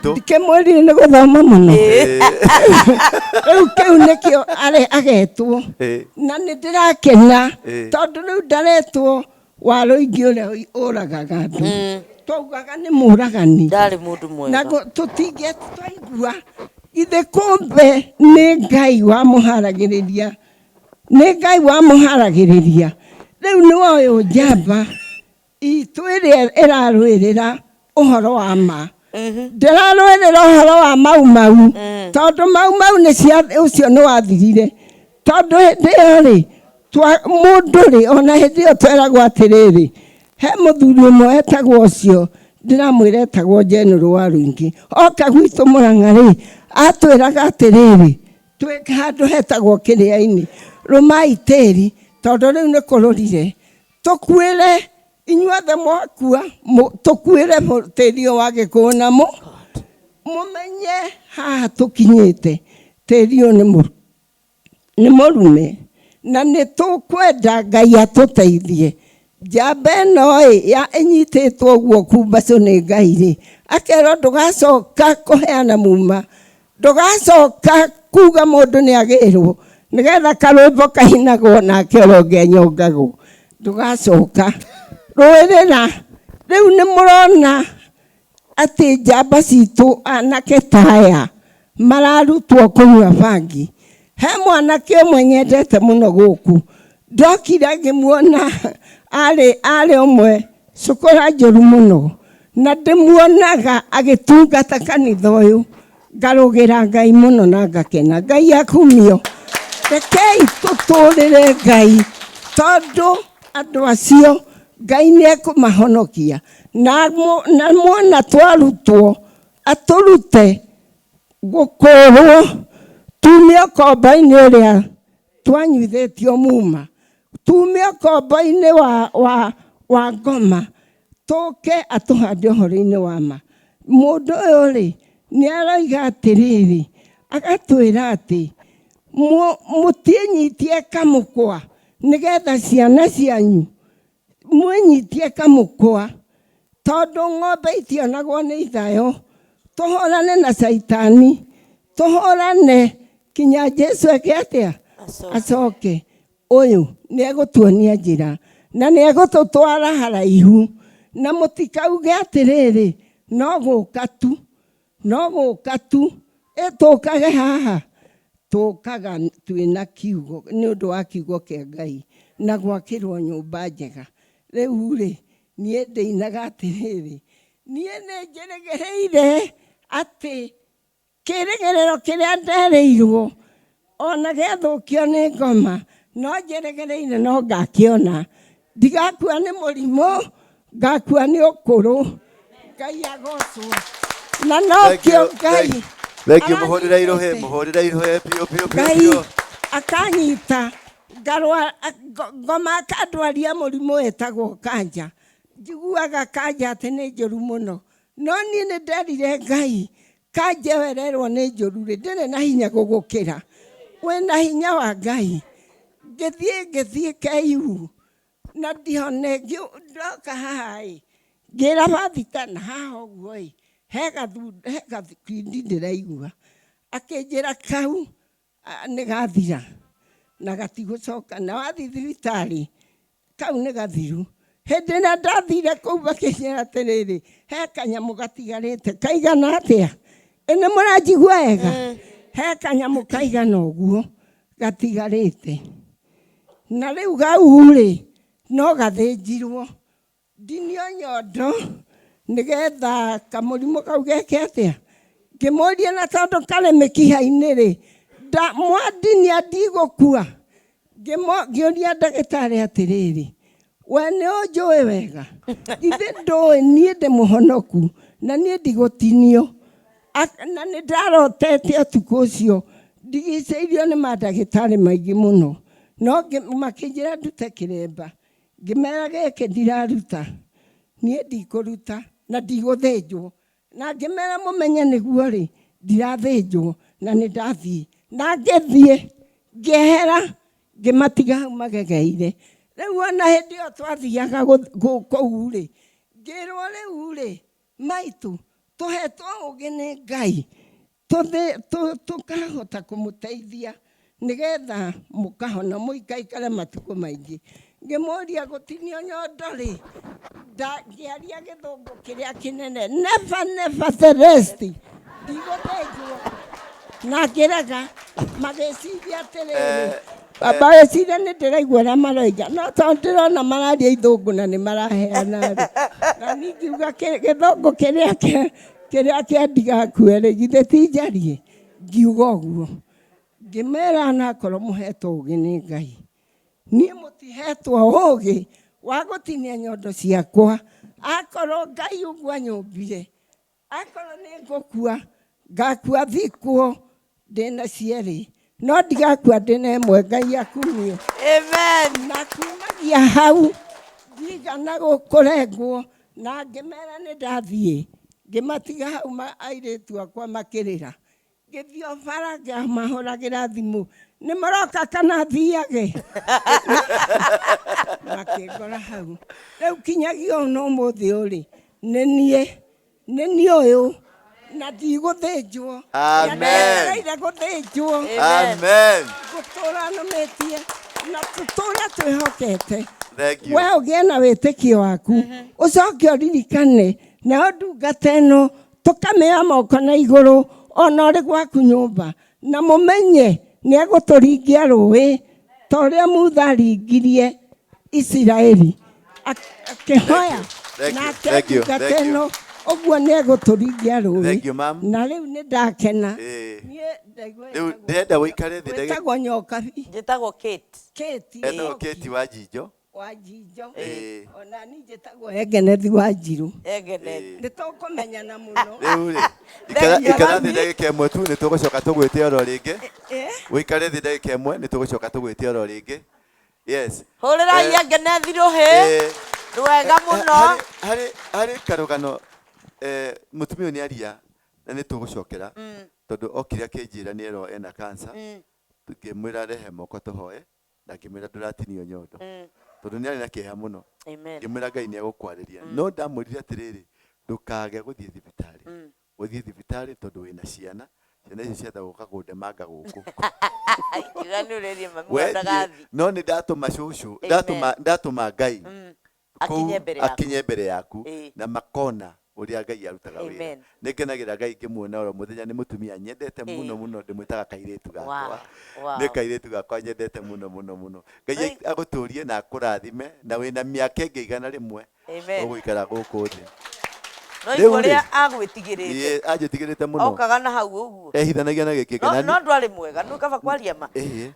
Ndikĩmwĩrire nĩ gũthoma mũno. Rĩu kĩu nĩkĩo agetwo, na nĩ ndĩrakena tondũ rĩu ndaretwo Warũingĩ ũrĩa ũragaga andũ, twaugaga nĩ mũragani ndarĩ mũndũ mwega na tũtingĩ twaigua ithe kumbe nĩ Ngai wamũharagĩrĩria nĩ Ngai wamũharagĩrĩria rĩu nĩ ũyũ njamba itũ ĩrĩa ĩrarũĩrĩra ũhoro wa ma ndĩrarũĩrĩra ũhoro wa mau tondũ mau nĩ cia ũcio nĩ wathirire tondũ hĩndĩ ĩyo rĩ mũndũ rĩ ona hĩndĩ ĩyo tweragwo atĩrĩrĩ he mũthuri ũmwe etagwo ũcio ndĩramwĩra etagwo General wa Rũingĩ oka gwitũ Mũrang'a rĩ atwĩraga atĩrĩrĩ twĩ handũ hetagwo kĩrĩa-inĩ rũmai tĩri tondũ rĩu nĩ kũrũrire tũkuĩre inyuothe mwakua tũkuĩre tĩri ũyũ wa Gĩkũyũ na mũmenye haha tũkinyĩte tĩri ũyũ nĩ mũrume na nĩ tũkwenda Ngai atũteithie njamba ĩno ĩnyitĩtwo ũguo kumbaco nĩ Ngai rĩ akerwo ndũgacoka kũheana muma ndũgacoka kuga mũndũ nĩ agĩrwo nĩgetha karwĩmbo kahinagwo nake ũronge anyongagwo ndũgacoka rũĩrĩra rĩu nĩ mũrona atĩ njamba citũ anake taya mararutwo kũnyua bangi he mwanake ũmwe nyendete mũno gũkũ ndokira ngĩmuona arĩ ũmwe cukũra njũru mũno na ndĩmuonaga agĩtungata kanitha ũyũ ngarũgĩra Ngai mũno na ngakena Ngai akumio rekei tũtũrĩre Ngai tondũ andũ acio Ngai nĩ ekũmahonokia na mwana twarutwo atũrute gũkũrwo tume ũkombo-inĩ ũrĩa twanyuithĩtio muma tume ũkombo-inĩ wa ngoma tũke atũhande ũhoro-inĩ wa ma mũndũ ũyũ rĩ nĩ aroiga atĩrĩrĩ agatwĩra atĩ mũtiĩnyitie kamũkwa nĩgetha ciana cianyu mwĩnyitie kamũkwa tondũ ng'ombe itionagwo nĩ ithayo tũhũrane na caitani tũhũrane kinya Jesu eke atĩa acoke ũyũ nĩ egũtuonia njĩra na nĩ egũtũtwara haraihu na mũtikauge atĩrĩrĩ no gũka tu tũkage haha tũkaga twĩna kiugo nĩ ũndũ wa kiugo kĩa Ngai na gwakĩrwo nyũmba njega rĩu rĩ niĩ ndĩinaga atĩrĩrĩ niĩ nĩ njĩrĩgĩrĩire atĩ kĩrĩgĩrĩro kĩrĩa nderĩirwo ona gĩathũkio nĩ ngoma no njĩrĩgĩrĩire no ngakĩona ndigakua nĩ mũrimũ ngakua nĩ ũkũrũ Ngai agocwo na nokĩo Ngai muhorera irohe Ngai akanyita ngoma akandwaria mũrimũ wetagwo kanja njiguaga kanja atĩ nĩ njũru mũno no niĩ nĩ nderire Ngai kanja wererwo nĩ njũru rĩ ndĩrĩ na hinya gũgũkĩra wĩna hinya wa Ngai ngĩthiĩ KU na ndihone ndoka haha ngĩra bathita na haha ũguo he gathukindi ndĩraigua akĩnjĩra kau nĩ gathira na gatigũcoka na wathiĩ thibitarĩ kau nĩ gathiru hĩndĩ ĩrĩa ndathire kũu bakĩnjĩra atĩrĩrĩ he kanyamũ gatigarĩte kaigana atĩa nĩ mũranjigua wega he kanyamũ kaigana ũguo gatigarĩte na rĩu gau rĩ no gathĩnjirwo ndinio nyondo nĩgetha kamũrimũ kau geke atĩa ngĩmũria na tondũ karĩ mĩkiha-inĩ rĩ mwandinia ndigũkua ngĩũria ndagĩtarĩ atĩrĩrĩ we nĩ ũnjũĩ wega ithe ndũĩ niĩ ndĩ mũhonoku na niĩ ndigũtinio na nĩ ndarotete ũtukũ ũcio ndigicĩirio nĩ mandagĩtarĩ maingĩ mũno no makĩnjĩra ndute kĩremba ngĩmera gĩkĩ ndiraruta niĩ ndikũruta na ndigũthĩnjwo na ngĩmera mũmenye nĩguo rĩ ndirathĩnjwo na nĩ ndathiĩ na ngĩthiĩ ngĩehera ngĩmatiga hau magegeire rĩu ona hĩndĩ ĩyo twathiaga kũu rĩ ngĩrwo rĩu rĩ maitũ tũhetwo ũgĩ nĩ Ngai tũkahota kũmũteithia nĩgetha mũkahona mũikaikare matukũ maingĩ ngimuria gutinio nyondo ri ngiaria githungu kiria kinene never the rest ndiguthenjwo na ngirega magiciria atiriri baba weciria nĩ ndĩraigua ũrĩa maroiga no tondũ ndĩrona mararia ithũngũ na nĩ maraheana na niĩ ngiuga gĩthũngũ kĩrĩa kĩandigakue-rĩ githĩ ti njarie ngiuga ũguo ngĩmera onakorwo mũhetwo ũgĩ nĩ Ngai niĩ mũtihetwo ũgĩ wa gũtinia nyondo ciakwa akorwo Ngai ũguo anyũmbire akorwo nĩ ngũkua ngakua thikwo ndĩna cierĩ no ndigakua ndĩna ĩmwe Ngai akumio amen na kumagia hau ndigana kũrengwo na ngĩmera nĩ ndathiĩ ngĩmatiga hau airĩtu akwa makĩrĩra ngĩthiĩ o bara ngĩmahũragĩra thimũ nĩ maroka kana thiage makĩngora hau rĩu kinyagia no mũthĩ ũrĩ nĩ niĩ ũyũ na ndigũthĩnjwo amen gũthĩnjwo amen gũtũra nũmĩtie na tũtũra twĩhokete thank you we ũgĩe na wĩtĩkio waku ũcoke ũririkane na ndungata ĩno tũkamĩoya moko na igũrũ ona ũrĩ gwaku nyũmba na mũmenye nĩ egũtũringia rũĩ ta ũrĩa Musa aringirie Isiraeli akĩhoya nake ndungata ĩno ũguo nĩ egũtũringia rũĩ na rĩu nĩ ndakena rĩu ndĩrenda wĩikare thĩ wĩtagwo nyoka njĩtagwo Kate etagwo Kate wa Njinjo ona niĩ njĩtagwo Engenethi wa Njirũ Engenethi nĩ tũkũmenyana mũno rĩu-rĩ ikara thĩ ndagĩka ĩmwe tu nĩ tũgũcoka tũgwĩte oro rĩngĩ wĩikare thĩ ndagĩka ĩmwe nĩ tũgũcoka tũgwĩte oro rĩngĩ yes hũrĩrai Engenethi rũhĩ rwega mũno harĩ karũgano mũtumia ũyũ nĩ aria na nĩ tũgũcokera tondũ okire akĩnjĩra nĩ ero ena cancer ngĩmwĩra rehe moko tũhoe na ngĩmwĩra ndũratinio nyondo tondũ nĩ arĩ na kĩeha mũno ngĩmwĩra Ngai nĩ egũkwarĩria no ndamwĩrire atĩrĩrĩ ndũkage gũthiĩ thibitarĩ tondũ wĩna ciana icio cienda gũka gũndemanga gũkũ no nĩ ndatũma cũcũ ndatũma Ngai akinye mbere yaku na makona ũrĩa Ngai arutaga wĩra nĩ ngenagĩra Ngai ngĩmuona oro mũthenya nĩ mũtumia nyendete mũno ndĩmwĩtaga kairĩtu gakwa nĩ kairĩtu gakwa nyendete mũno Ngai agũtũrie na akũrathime na wĩna mĩaka ĩngĩ igana rĩmwe ũgũikara gũkũ thĩ rĩu ũrĩa agwĩtigĩrĩte anjĩtigĩrĩte mũno okaga na hau ũguo ehithanagia na gĩkĩ no ndwarĩ mwega nĩ kaba kwaria ma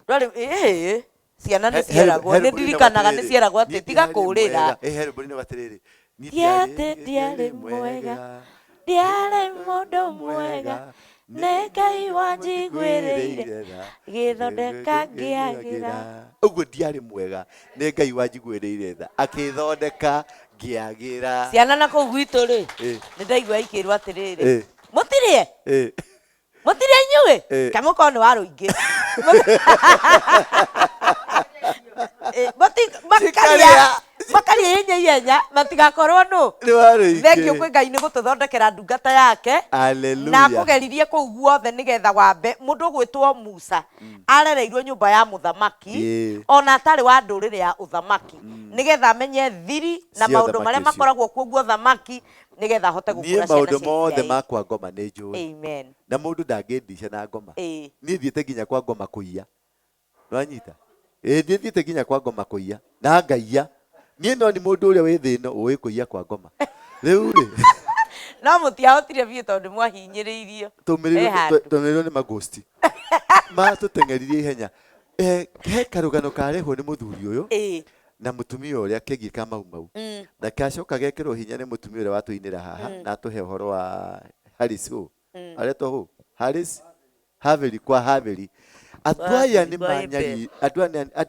ndwarĩ ciana nĩ ciaragwo nĩ ndirikanaga nĩ ciaragwo atĩ tiga kũũrĩra ndiarĩ mwega ndiarĩ mũndũ mwega nĩ Ngai wanjiguĩrĩire gĩthondeka ngĩagĩra ũguo ndiarĩ mwega nĩ Ngai wanjiguĩrĩire tha akĩthondeka ngĩagĩra ciana na kũu gwitũ-rĩ nĩ ndaigua ikĩrwo atĩrĩrĩ mũtirie inyuĩ kamũkorwo nĩ wa rũingĩ makaria ihenya matigakorwo nũ thengio kwĩ Ngai nĩ gũtũthondekera ndungata yake na kũgeririe kũu guothe nĩgetha wambe mũndũ ũgwĩtwo Musa arereirwo nyũmba ya mũthamaki ona atarĩ wa ndũrĩrĩ ya ũthamaki nĩgetha amenye thiri na maũndũ marĩa makoragwo kuo guo thamaki nĩgetha ahote gũkũra ciana cia maũndũ mothe makwa ngoma nĩ njũĩ na mũndũ ndangĩndica na ngoma niĩ thiĩte nginya kwa ngoma kũiya nĩwanyita niĩ thiĩte nginya kwa ngoma kũiya na ngaiya niĩ no nĩ mũndũ ũrĩa wĩ thĩ ĩno ũĩ kũiya kwa ngoma rĩu-rĩ no mũtiahotire biũ tondũ mwahinyĩrĩirio tũmĩrĩirwo nĩ maghosti matũteng'eririe ihenya he karũgano karehwo nĩ mũthuri ũyũ na mũtumia ũrĩa kĩgiĩ ka mau na gacoka gekĩrwo hinya nĩ mũtumia ũrĩa watũinĩra haha na atũhe ũhoro wa Harris aretwo hũ Harris kwa Haveri andũ aya nĩ manyagi andũ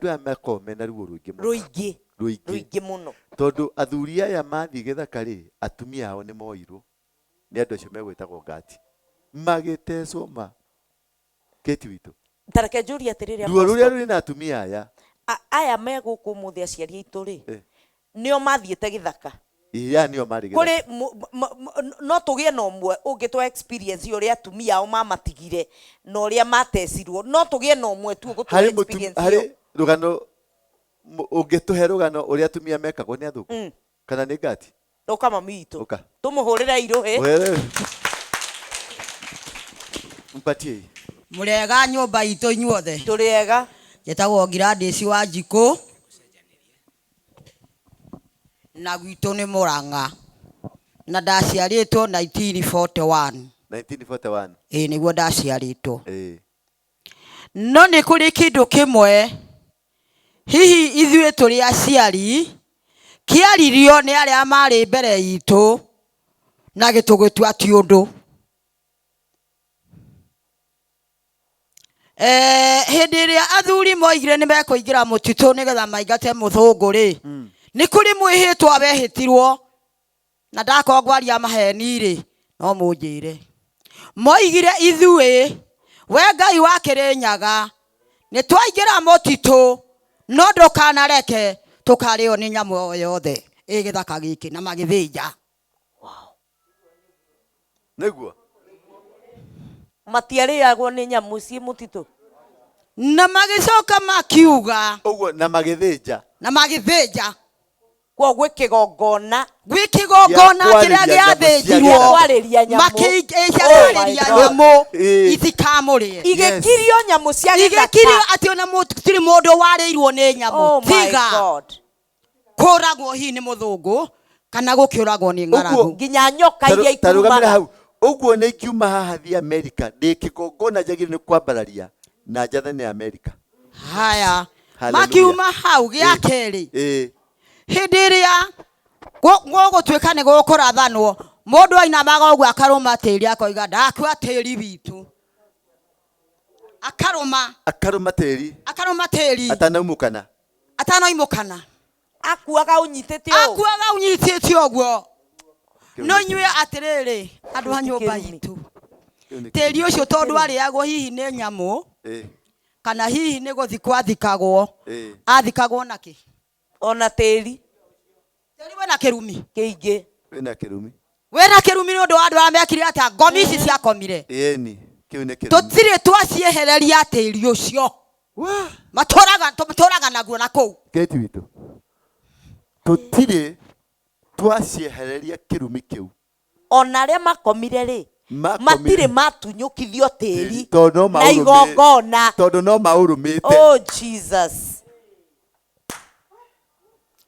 aya makoragwo mena ruo rũingĩ mũno tondũ athuri aya mathiĩ gĩthaka-rĩ atumia ao nĩ moirwo nĩ andũ acio megwĩtagwo ngati magĩtecwo Kate witũ tareke njũrie atĩrĩrĩ ruo rũrĩa rũrĩ na atumia aya megũkũ mũthĩ aciari aitũ-rĩ nĩo mathiĩte gĩthaka nĩo marĩ gĩthaka kũrĩ no tũgĩe na ũmwe ũngĩtwa experience ũrĩa atumia ao mamatigire na ũrĩa matecirwo no tũgĩe na ũmwe tu ũgũtwa experience harĩ rũgano ungetuhe rugano uria atumia mekagwo ni athuku kana ni ngati oka mami itu oka tumuhurira iruhe mpatie murega nyumba itu inyuothe turiega jetagwo Gladys wa Njiko na gwitu ni Murang'a na ndaciaritwo 1941 niguo ndaciaritwo no ni kuri kindu kimwe hihi ithuĩ tũrĩ aciari kĩaririo nĩ arĩa marĩ mbere itũ na gĩtũgĩtua ti ũndũ hĩndĩ ĩrĩa athuri moigire nĩ mekũingĩra mũtitũ nĩgetha maingate mũthũngũ rĩ nĩ kũrĩ mwĩhĩtwa wehĩtirwo na ndakongwaria maheni rĩ no mũnjĩre moigire ithuĩ we Ngai wa Kĩrĩnyaga nĩ twaingĩra mũtitũ no ndũkanareke tũkarĩo nĩ nyamũ o yothe gĩthaka gĩkĩ na magĩthĩnja nĩguo matiarĩagwo nĩ nyamũ ciĩ mũtitũ na magĩcoka makiuga ũguo na magĩthĩnja kwa gwĩ kĩgongona kĩrĩa gĩathĩnjirwo makĩarĩria nyamũ itikamũrĩe igĩkirio nyamũ cia gĩthaka igĩkirio atĩ ona tũtirĩ mũndũ warĩirwo nĩ nyamũ tiga kũragwo hihi nĩ mũthũngũ kana gũkĩũragwo nĩ ng'aragu nginya nyoka iria ikumaga hau ũguo nĩ ikiuma haha thi Amerika ndĩ kĩgongona njagĩrĩirwo nĩ kwambararia na njathe nĩ Amerika haya makiuma hau gĩa kerĩ hĩndĩ ĩrĩa gũgũtuĩka nĩ gũkũrathanwo mũndũ ainamaga ũguo akarũma tĩri akoiga ndakua tĩri witũ akarũma tĩri atanaumũkana akuaga unyitĩte ũguo no inyuĩ atĩrĩrĩ andũ a nyũmba itũ tĩri ũcio tondũ arĩagwo hihi nĩ nyamũ kana hihi nĩ gũthikwo athikagwo athikagwo nakĩ ona tĩri wĩna kĩrumi kĩingĩ wĩna kĩrumi nĩ ũndũ wa andũ aramekire atĩa ngomi ici ciakomire tũtirĩ twaciehereria tĩri ũcio matũraga naguo na kũu keti witũ tũtirĩ twaciehereria kĩrumi kĩu ona arĩa makomire rĩ matirĩ matunyũkithio tĩri na igongona tondũ no maũrũmĩte oh Jesus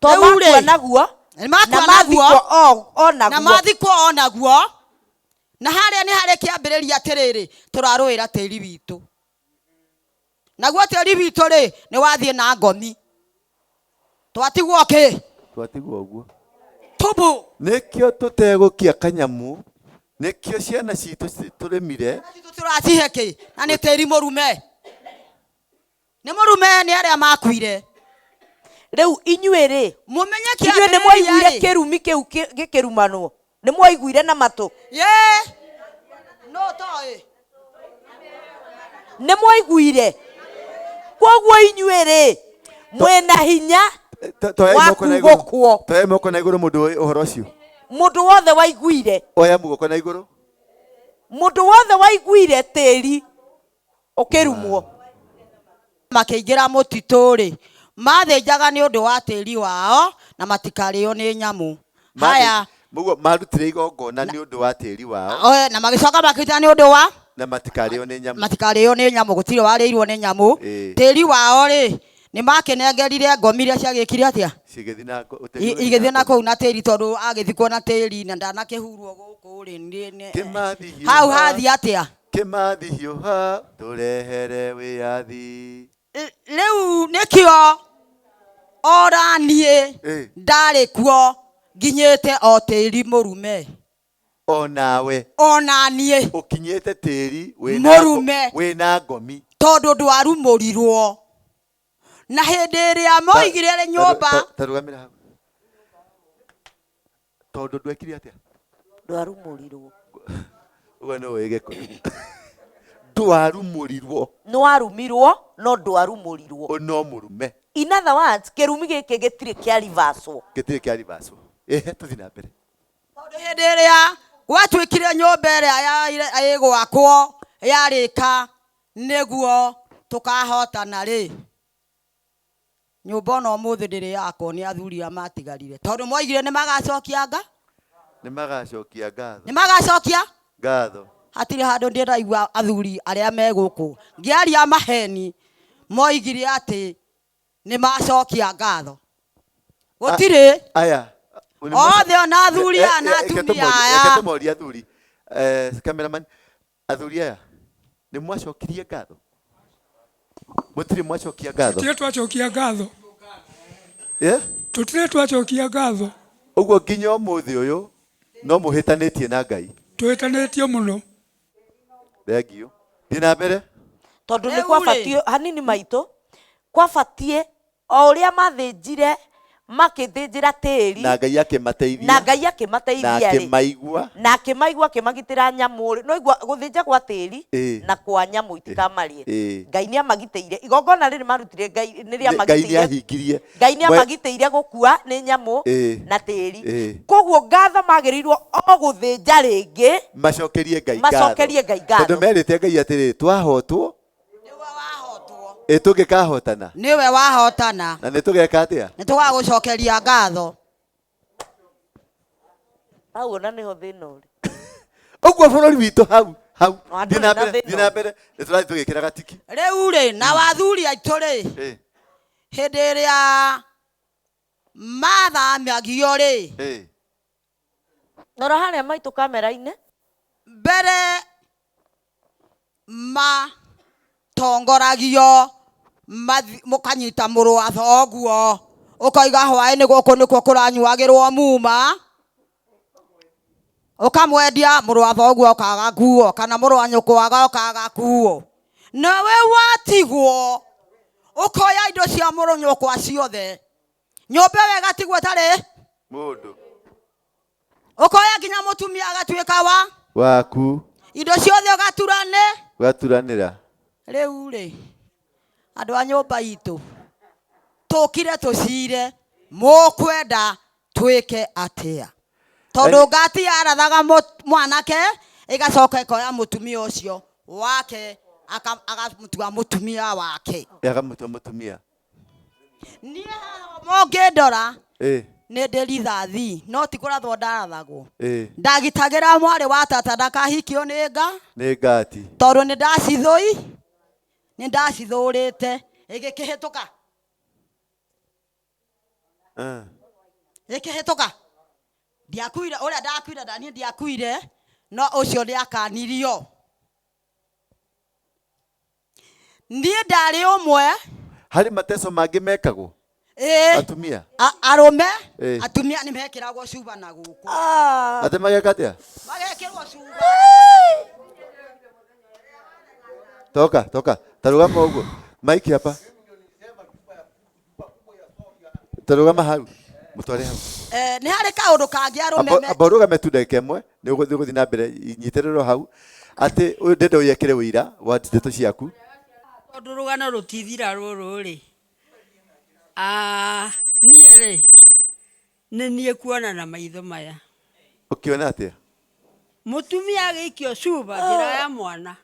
tũmakua naguo na mathikwo onaguo na harĩa nĩ harĩ kĩambĩrĩria atĩrĩrĩ tũrarũĩra tĩri witũ naguo tĩri witũ rĩ nĩ wathiĩ na ngomi twatigwo kĩ twatigwo ũguo tubu nĩkĩo tũtegũkia kanyamũ nĩkĩo ciana citũ tũrĩmire tũracihe kĩ na nĩ tĩri mũrume nĩ arĩa makuire rĩu inyuĩ rĩ mumenye kĩambĩrĩria nĩ mwaiguire kĩrumi kĩu gĩkĩrumanwo nĩ mwaiguire na matũ no toĩ nĩ mwaiguire koguo inyuĩ rĩ mwena hinya wa kugũkwo toya moko na igũrũ mũndũ ũhoro ũcio mũndũ wothe waiguire oya mũgoko na igũrũ mũndũ wothe waiguire tĩri ũkĩrumwo makĩingĩra mũtitũ rĩ mathĩnjaga nĩ ũndũ wa tĩri wao na matikarĩo nĩ nyamũ haya mũguo marutire igongona nĩ ũndũ wa tĩri wao na magĩcoka makĩta nĩ ũndũ wa na matikarĩo nĩ nyamũ gũtirĩ warĩirwo nĩ nyamũ tĩri wao rĩ nĩ makenengerire ngomi iria ciagĩkire atĩa igĩthiĩ na kũu na tĩri tondũ agĩthikwo na tĩri na ndanakĩhurwo gũkũ rĩ hau hathi atĩa kĩmathi hiũha tũrehere wĩyathi rĩu nĩkĩo ora niĩ ndarĩ kuo nginyĩte o tĩri mũrume onawe ona niĩ ũkinyĩte tĩri mũrume wĩna ngomi tondũ ndwarumũrirwo na hĩndĩ ĩrĩa moigire nyũmba tarũgamĩra hau tondũ ndwekire atĩa ndwarumũrirwo ũguo nĩ ũĩ Gĩkũyũ ndwarumũrirwo nĩwarumirwo no ndwarumũrirwo no mũrume in other words kĩrumi gĩkĩ gĩtirĩ kĩa rivaswo tũthiĩ na mbere tondũ hĩndĩ ĩrĩa gwatuĩkire nyũmba ĩrĩa ĩgwakwo yarĩka nĩguo tũkahotana rĩ nyumba no muthi ndiri yakwa ni athuri amatigarire tondu moigire ni magacokia ngatho hatire handu ndiraigua athuri aria me guku ngiaria maheni moigire ati ni macokia ngatho gutire aya othe ona athuri aya na atumia aya ketemoria athuri cameraman athuri aya ni mwacokirie ngatho mutiri mwacokia ngatho tutire twacokia ngatho eh tutire twacokia ngatho uguo nginya umuthi uyu no muhitanitie na Ngai tuhitanitio muno thengio dina mbere tondu ni kwabatie hanini maito kwabatie o uria mathinjire makithinjira tiri na Ngai akimateithia na akimaigua akimagitira nyamu no igua guthinja kwa tiri na kwa nyamu itikamarie Ngai ni amagiteire igongona riri marutire Ngai ni ria magiteire Ngai ni amagiteire gukua ni nyamu na tiri koguo ngatho magirirwo o guthinja ringi macokerie Ngai ngatho tondu merite Ngai atiri twahotwo tungikahotana niwe wahotana na nitugeka atia nitugagucokeria ngatho au na niho thina uri uguo bururi witu hau dina mbere niturathi tugikira gatiki riu ri na wathuri aitu ri hindi iria mathamagio ri nora haria maitu kamera-ini mbere tongoragio mukanyita muru wa thoguo ukaiga hwaini guku nikuo kuranyuagirwo muma ukamwendia muru wa thoguo ukaga kuo kana muru wa nyukwa ukaga kuo nawe watigwo ukoya indo cia muru nyukwa ciothe nyumba wega tigwo tari mundu ukoya nginya mutumia agatuika waku indo ciothe ugaturanira riu ri andu a nyumba itu tukire tucire mukwenda twike atia tondu ngati arathaga mwanake igacoka ikoya mutumia ucio wake akamutua mutumia wake agamutua mutumia nie mongindora ni ndiri thathi no ti kurathwo ndarathagwo ndagitagira mwari wa tata ndakahikio ni ngati tondu ni ndacithui ni ndacithurite igikihituka ikihituka ndiakuire uria ndakuire ndani ndiakuire no ucio ni akanirio nie ndari umwe hari mateso mangi mekagwo atumia arume atumia ni mekiragwo cuba na guku ate mageka atia magekirwo cuba toka tarugama uguo maiki hapa tarugama hau mutware hau ni hari kaundu kangi arume aborugame tu ndeke mwe ni uguthi na mbere inyiterero hau ati ndenda uyekire wira wa ndeto ciaku tondu rugano rutithira ruru ri nie ri ni nie kuona na maitho maya ukiona atia mutumia agikio cuba njira ya mwana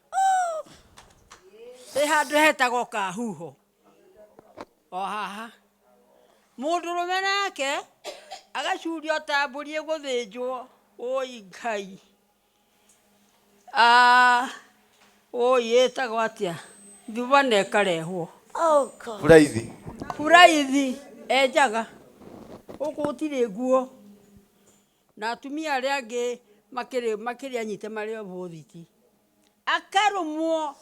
handu hetagwo kahuho o haha mundurume nake agacurio ta mburi iguthinjwo oi Ngai oi etagwo atia thuba na ikarehwo buraithi enjaga guku gutiri nguo na atumia aria angi makiri anyite mari obothiti akarumwo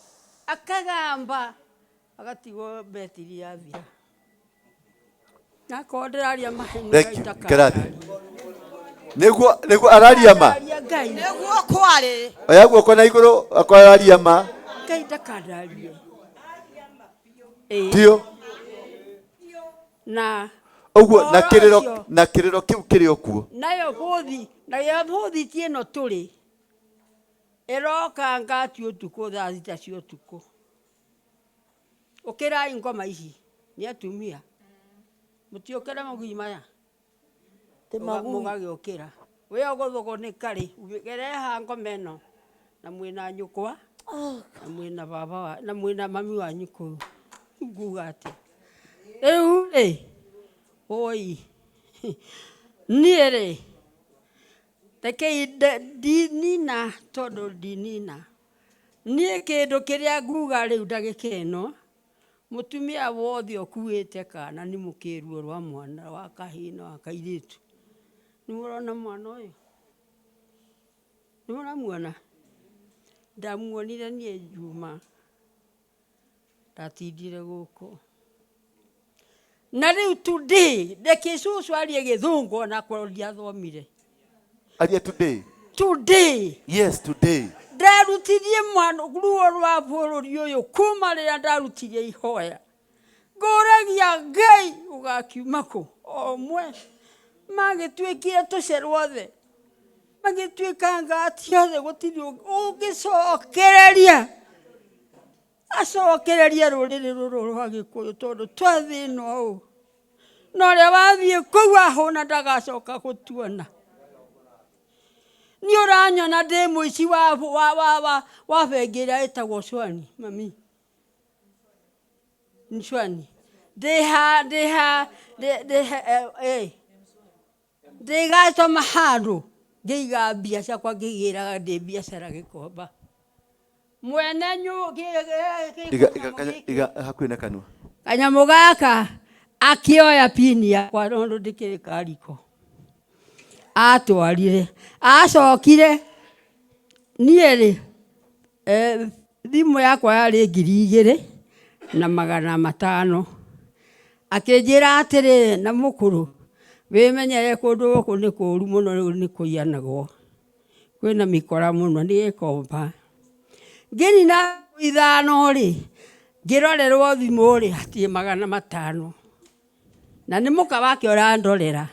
akagamba agatigwo betiri ya thira nako ndiraria maheni karathi niguo araria ma niguo kwari oya guoko na iguru akwararia ma Ngai ndakandarie tio na uguo na kiriro kiu kiri okuo nayo bothi tieno turi eroka ngati utuko thaa thita cia utuko ukirai ngoma ici ni atumia mutiokera magui maya mugagiukira we ogothogo ni kari ugereha ngoma eno na mwina nyukwa na mwina baba na mwina mami wanyu kuu nguga ati rĩu oi niĩ rĩ rekei ndinina tondũ ndinina niĩ kĩndũ kĩrĩa nguga rĩu ndagĩka ĩno mũtumia wothe ũkuĩte kana nĩ mũkĩrwo rwa mwana wa kahĩĩ wa kairĩtu nĩ mũrona mwana ũyũ nĩ mũramuona ndamuonire niĩ Juma ndatindire gũkũ na rĩu today reke cũcũ arie gĩthũngũ ona korwo ndiathomire aria today yes today ndarutithie mwana ruo rwa bũrũri ũyũ kuma rĩrĩa ndarutirie ihoya ngũragia Ngai ũgakiuma kũ omwe magĩtuĩkire tũcerwo othe magĩtuĩka ngati othe gũtirĩ ũngĩcokereria acokereria rũrĩrĩ rũrũ rwa Gĩkũyũ tondũ twathĩna ũũ na ũrĩa wathiĩ kũu ahũna ndagacoka gũtuona nĩ ũranyona ndĩ mũici wa bengi ĩrĩa ĩtagwo Shwani mami Shwani ndĩgatoma handũ ngĩiga mbia ciakwa ngĩgĩraga ndĩ biacara Gĩkomba mwene hakuhĩ na kanua kanyamũ gaka akĩoya pini yakwa tondũ ndĩkĩrĩ kariko atwarire acokire niĩ rĩ thimũ yakwa yarĩ 2,500 akĩnjĩra atĩrĩ na mũkũrũ wĩmenyere kũndũ gũkũ nĩ kũũru mũno rĩu nĩ kũiyanagwo kwĩna mĩkora mũno nĩ Gĩkomba ngĩnina 5 rĩ ngĩrorerwo thimũ rĩ hatirĩ 500 na nĩ mũka wake ũrandorera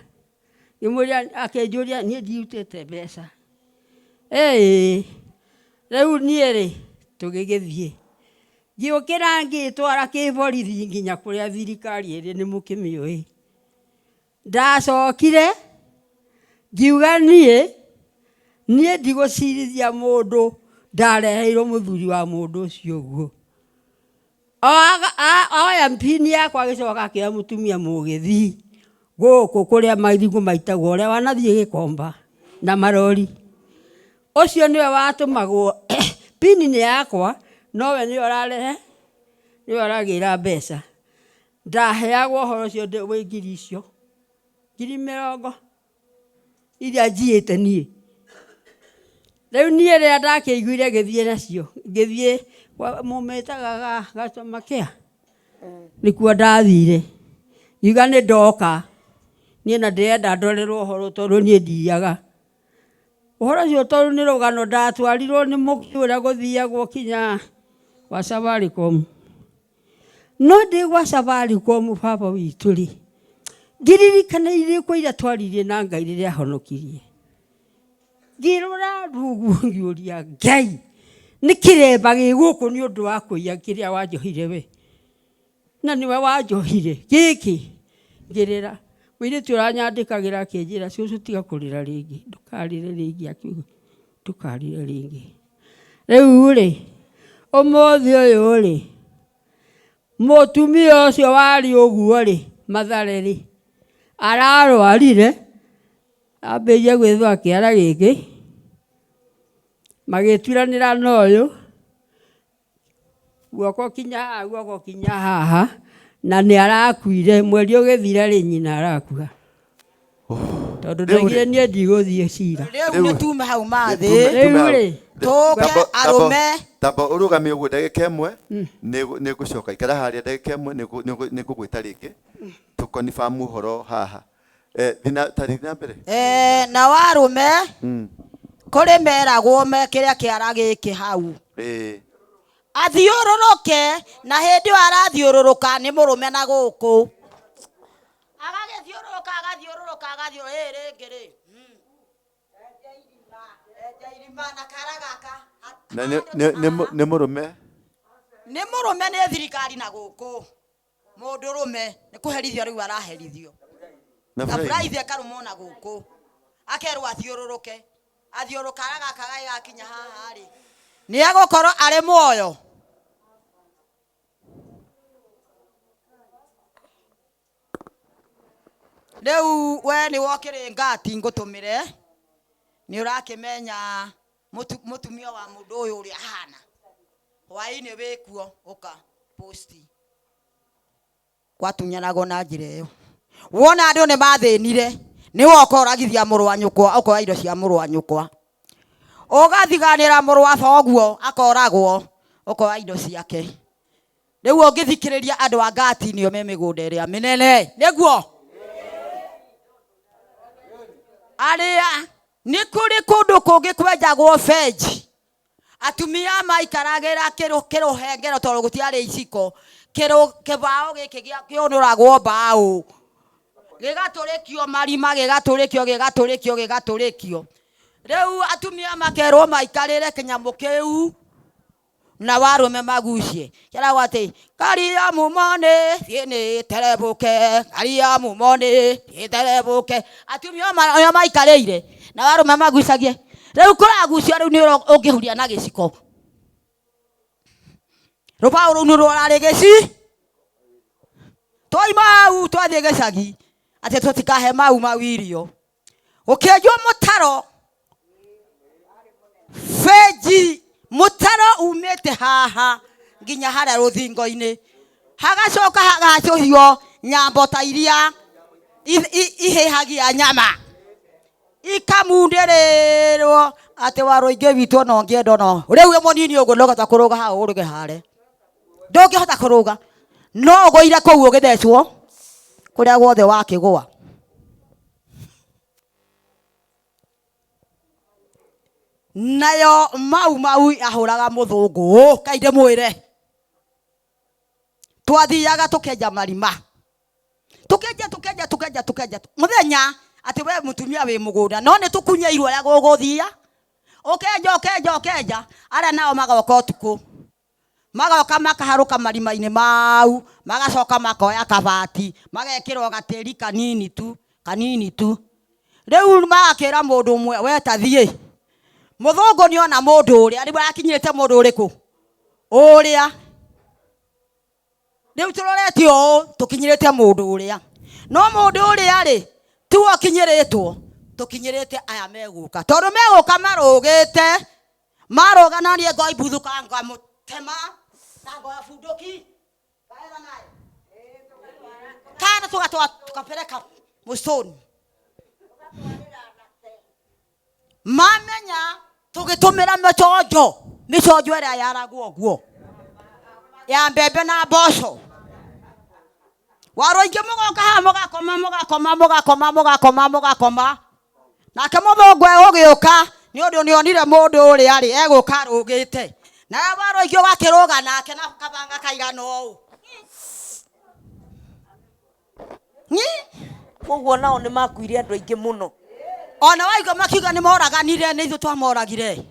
akĩnjũria niĩ ndiutĩte mbeca rĩu niĩ rĩ tũgĩgĩthiĩ ngĩũkĩra ngĩtwara kĩborithi nginya kũrĩa thirikari ĩrĩ nĩ mũkĩmĩũĩ ndacokire ngiuga niĩ ndigũcirithia mũndũ ndareheirwo mũthuri wa mũndũ ũcio ũguo oya mpini yakwa agĩcoka akĩoya mũtumia mũgĩthii gũkũ kũrĩa marigũ maitagwo ũrĩa wanathiĩ Gĩkomba na marori ũcio nĩwe watũmagwo pini nĩ yakwa nowe nĩwe ũrarehe nĩwe ũragĩra mbeca ndaheagwo ũhoro ũcio wĩ ngiri icio 20,000 iria njiĩte niĩ rĩu niĩ rĩrĩa ndakĩiguire gĩthiĩ nacio ngĩthiĩ mũmĩtaga gacoma kĩa nĩkuo ndathire ngiuga nĩ ndoka niĩ na ndĩrenda ndorerwo ũhoro tondũ niĩ ndiaga ũhoro ũcio tondũ nĩ rũgano ndatwarirwo nĩ mũkĩ ũrĩa gũthiagwo kinya wa Safaricom no ndĩ gwa Safaricom baba witũ rĩ ngĩririkana irĩkũ iria twaririe na Ngai rĩrĩa ahonokirie ngĩrora rungu ngĩũria Ngai nĩ kĩremba gĩgũkũ nĩ ũndũ wa kũiya kĩrĩa wanjohire we na nĩwe wanjohire gĩkĩ ngĩrĩra mũirĩtu ũranyandĩkagĩra akĩnjĩra cũcũ tiga kũrĩra rĩngĩ ndũkarĩre rĩngĩ akiuga ndũkarĩre rĩngĩ rĩu rĩ ũmũthĩ ũyũ rĩ mũtumia ũcio warĩ ũguo rĩ Mathare rĩ ararwarire ambĩrĩrie gwĩthũa kĩara gĩkĩ magĩturanĩra na ũyũ guoko kinya haha na nĩ arakuire mweri ũgĩthira rĩ nyina arakua tondũ ndaigire niĩ ndigũthiĩ cira rĩu nĩ tume hau mathĩ rĩu rĩ tũke arũme tamba ũrũgame ũguo ndagĩka ĩmwe nĩ ngũcoka ikara harĩa ndagĩka ĩmwe nĩ ngũgwĩta rĩngĩ tũkonifirm ũhoro haha tarĩthi na mbere na warũme kũrĩ meragwo mekĩrĩa kĩara gĩkĩ hau athiũrũrũke na hĩndĩ ĩyo arathiũrũrũka nĩ mũrũme na gũkũ agagĩthiũrũrũka rĩngĩ rĩ enja irima na kara gaka nĩ mũrũme nĩ thirikari na gũkũ mũndũrũme nĩ kũherithio rĩu araherithio na Friday akarũmwo na gũkũ akerwo athiũrũrũke athiũrũkara gaka gagakinya haha rĩ nĩ agũkorwo arĩ muoyo Rĩu we nĩ wokĩrĩ ngati ngũtũmĩre nĩ ũrakĩmenya mũtumia wa mũndũ ũyũ ũrĩa ahana hwaĩ-inĩ wĩkuo ũka posti gwatunyanago na njĩra ĩyo wona andũ nĩ mathĩnire nĩ woka ũragithia mũrũ wa nyũkwa ũkoya indo cia mũrũ wa nyũkwa ũgathiganĩra mũrũ wa boguo akoragwo ũkoya indo ciake rĩu ũngĩthikĩrĩria andũ a ngati nĩo me mĩgũnda ĩrĩa mĩnene nĩguo arĩa nĩ kũrĩ kũndũ kũngĩ kwenjagwo benji atumia maikaragĩra kĩrũhengero tondũ gũtiarĩ iciko kĩbaũ gĩkĩ kĩũnũragwo mbaũ gĩgatũrĩkio marima gĩgatũrĩkio rĩu atumia makerwo maikarĩre kĩnyamũ kĩu na warũme magucie keragwo atĩ karia mumone thiĩ terebũke karia mumone thiĩ terebũke atumia oyo maikarĩire na warũme magucagie rĩu kũragucio rĩu nĩ ũngĩhuria na gĩciko rũbaũ rũu nĩ rũrarĩ gĩci twaima hau twathiĩ gĩcagi atĩ tũtikahe mau irio ũkĩenjwo mũtaro benji mũtaro umĩte haha nginya harĩa rũthingo-inĩ hagacoka hagacũhio nyambo ta iria ihĩhagia nyama ikamundĩrĩrwo atĩ warũingĩ witũ no ngĩenda no rĩu mũnini ũguo ndũngĩhota kũrũga haha ũrũge hare ndũngĩhota kũrũga no ũgũire kũu ũgĩthecwo kũrĩa guothe wakĩgũa nayo mau ahũraga mũthũngũ kainde mwĩre twathiaga tũkenja marima tũkenja mũthenya atĩ we mũtumia wĩ mũgũnda no nĩ tũkunyeirwo ya gũgũthia ũkenja arĩa nao magoka ũtukũ magoka makaharũka marima-inĩ mau magacoka makoya kabati magekĩrwo gatĩri kanini tu rĩu magakĩra mũndũ ũmwe we ta thiĩ mũthũngũ nĩ ona mũndũ ũrĩa rĩu arakinyĩte mũndũ ũrĩkũ ũrĩa rĩu tũroretio ũũ tũkinyĩrĩte mũndũ ũrĩa no mũndũ ũrĩa rĩ tiwe ũkinyĩrĩtwo tũkinyĩrĩte aya megũka tondũ megũka marũgĩte marũgana niĩ ngoimbuthuka ngamũtema na ngoya bunduki kana tukapeleka msituni mamenya tũgĩtũmĩra mĩconjo ĩrĩa yaragwo ũguo ya mbembe na mboco warũingĩ mũgoka haha mũgakoma nake mũthũngũ ũgĩũka nĩ ũndũ nĩonire mũndũ ũrĩa rĩ egũka arũgĩte nawe warũingĩ ũgakĩrũga nake na kabanga kaigana ũũ koguo nao nĩ makuire andũ aingĩ mũno ona waigua makiuga nĩ moraganire nĩ ithuĩ twamoragire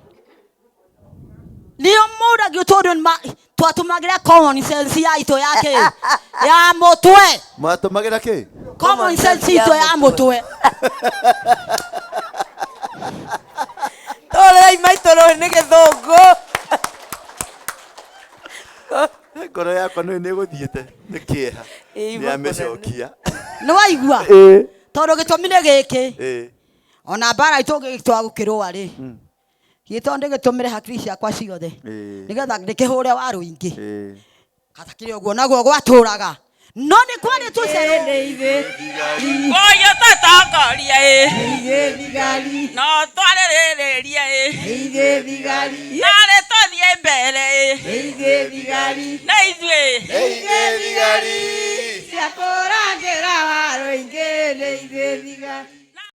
nĩo moragio tondũ twatũmagĩra common sense yaitũ yake ya mũtwe mwatũmagĩra kĩ common sense itũ ya mũtwe tũrei maitũrũ nĩ gĩthũngũ ngoro yakwa nĩ ĩgũthiĩte nĩ kĩeha nĩ amĩcokia nĩ waigua tondũ gĩtũmi nĩ gĩkĩ ona mbara itũ gĩtwagũkĩrũa rĩ gĩtondũ ndĩgĩtũmĩre hakiri ciakwa ciothe nĩgetha ndĩkĩhũre warũingĩ katakĩrĩ ũguo naguo gwatũraga no nĩ kwarĩ tũcerũ oyo tatongoria no twarĩrĩrĩria narĩ tũthiĩ mbere na ithuĩ ciakũrangĩra warũingĩ nĩ ithuĩ thigari